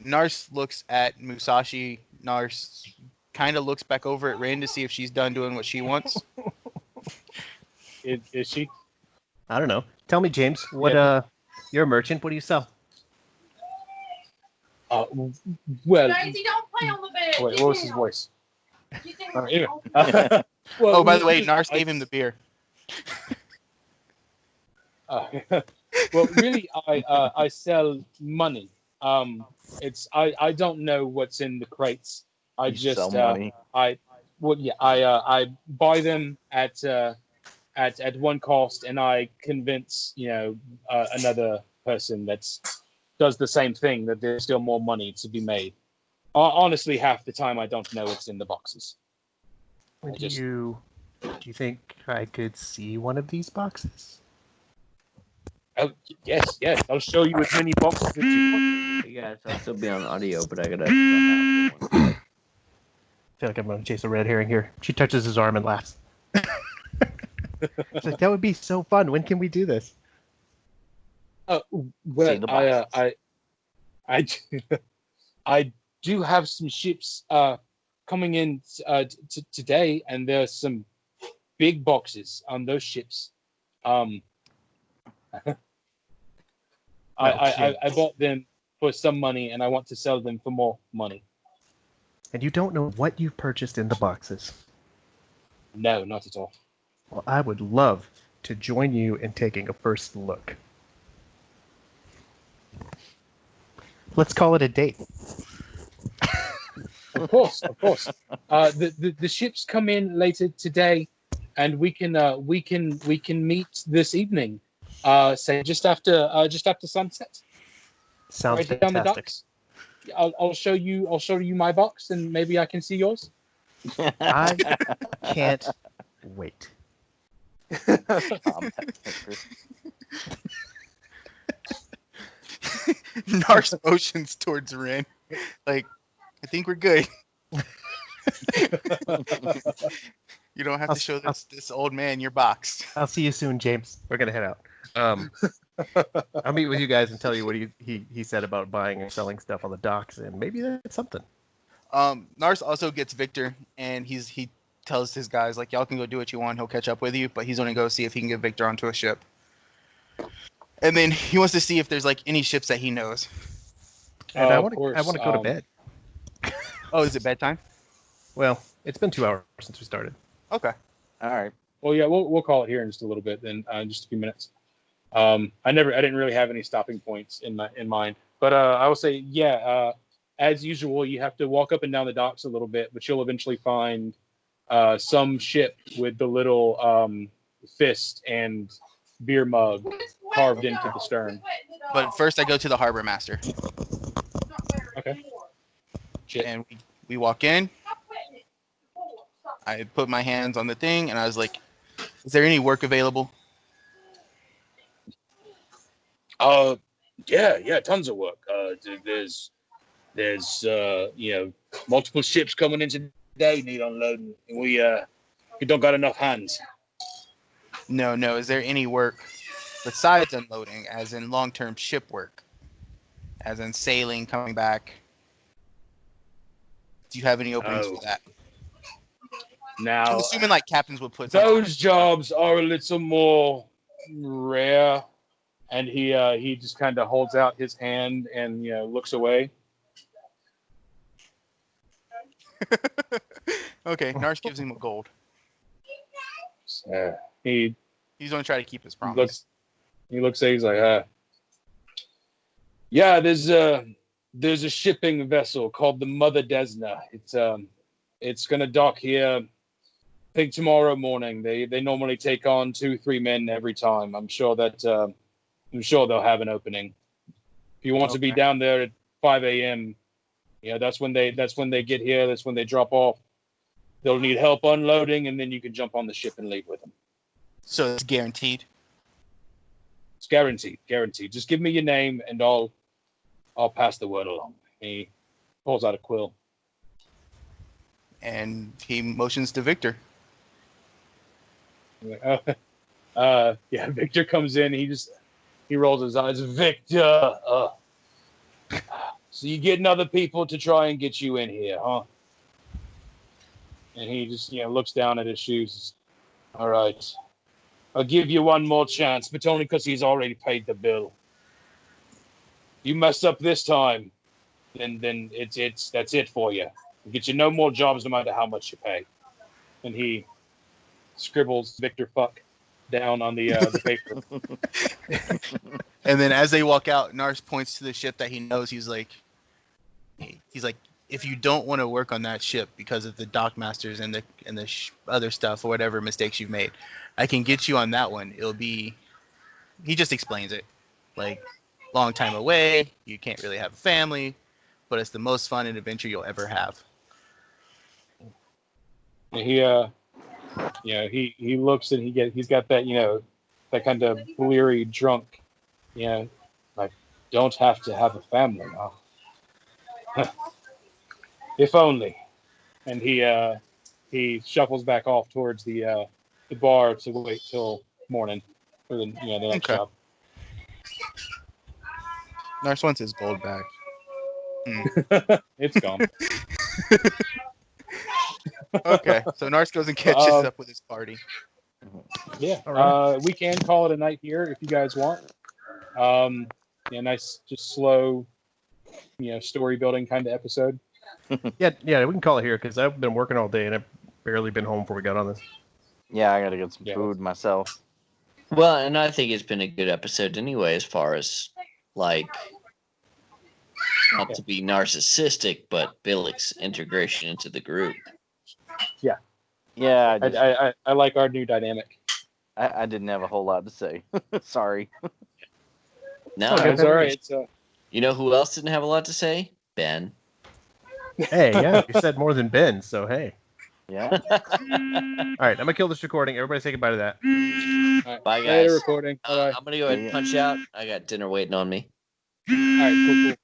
Nars looks at Musashi. Nars kind of looks back over at Rin to see if she's done doing what she wants. Is she? I don't know. Tell me, James, what you're a merchant. What do you sell? Well. Daisy, don't play on the bed. Wait, what was his voice? Anyway. Well, oh, by the way, Nars gave him the beer. Well, really, I sell money. I don't know what's in the crates. I just sell money. I buy them at one cost, and I convince another person that does the same thing that there's still more money to be made. Honestly, half the time I don't know what's in the boxes. Do you think I could see one of these boxes? Oh, yes. I'll show you as many boxes as you want. Hey guys, I'll still be on audio, but I gotta. I I feel like I'm going to chase a red herring here. She touches his arm and laughs. She's like, that would be so fun. When can we do this? Well, I do have some ships coming in today, and there's some big boxes on those ships. I bought them for some money, and I want to sell them for more money. And you don't know what you've purchased in the boxes? No, not at all. Well, I would love to join you in taking a first look. Let's call it a date. Of course. The ships come in later today, and we can meet this evening. Say just after sunset. Sounds right down the fantastic. docks. I'll show you my box, and maybe I can see yours. I can't wait. Nars motions towards Rin. Like, I think we're good. You don't have to show this old man your box. I'll see you soon, James. We're gonna head out. I'll meet with you guys and tell you what he said about buying and selling stuff on the docks, and maybe that's something. Nars also gets Victor, and he tells his guys, like, y'all can go do what you want. He'll catch up with you, but he's going to go see if he can get Victor onto a ship. And then he wants to see if there's, like, any ships that he knows. And I want to go to bed. Oh, is it bedtime? Well, it's been 2 hours since we started. Okay. All right. Well, yeah, we'll call it here in just a little bit, then just a few minutes. I didn't really have any stopping points in mind, but I will say, as usual, you have to walk up and down the docks a little bit, but you'll eventually find some ship with the little fist and beer mug carved into the stern. But first, I go to the harbor master. Okay. And we walk in. I put my hands on the thing, and I was like, "Is there any work available?" Yeah, tons of work. There's multiple ships coming in today need unloading. We don't got enough hands. No. Is there any work besides unloading, as in long-term ship work, as in sailing, coming back? Do you have any openings for that? Now, I'm assuming like captains would put those jobs are a little more rare. And he just kind of holds out his hand and looks away. Okay, Nars gives him a gold. He's going to try to keep his promise. He looks at he's like, yeah, there's a shipping vessel called the Mother Desna. It's gonna dock here, I think tomorrow morning. They normally take on 2-3 men every time. I'm sure they'll have an opening. If you want to be down there at 5 a.m., Yeah, that's when they get here. That's when they drop off. They'll need help unloading, and then you can jump on the ship and leave with them. So it's guaranteed. It's guaranteed. Just give me your name, and I'll pass the word along. He pulls out a quill. And he motions to Victor. Yeah, Victor comes in. He rolls his eyes. Victor, so you getting other people to try and get you in here, huh? And he just, looks down at his shoes. All right, I'll give you one more chance, but only because he's already paid the bill. You mess up this time, then that's it for you. I'll get you no more jobs, no matter how much you pay. And he scribbles Victor fuck down on the paper. And then as they walk out, Nars points to the ship that he knows. He's like, if you don't want to work on that ship because of the dock masters and the other stuff or whatever mistakes you've made, I can get you on that one. It'll be, he just explains it, like, long time away. You can't really have a family, but it's the most fun and adventure you'll ever have. And he looks and he's got that, that kind of bleary drunk, like, don't have to have a family now. If only. And he shuffles back off towards the bar to wait till morning for the next Okay. job. Nars wants his gold back. It's gone. Okay, so Nars goes and catches up with his party. Yeah. All right. We can call it a night here if you guys want. Nice, just slow, story building kind of episode. Yeah, we can call it here because I've been working all day and I've barely been home before we got on this. Yeah, I gotta get some Yeah. food myself. Well, and I think it's been a good episode anyway, as far as, like, not to be narcissistic, but Billick's integration into the group. Yeah, I like our new dynamic. I didn't have a whole lot to say. Sorry. No, Okay. It's all right. It's you know who else didn't have a lot to say? Ben. Hey, yeah, you said more than Ben, so hey. Yeah. All right, I'm gonna kill this recording. Everybody say goodbye to that. all right. Bye, Later guys. recording. Bye. I'm going to go ahead and punch out. I got dinner waiting on me. All right. Cool.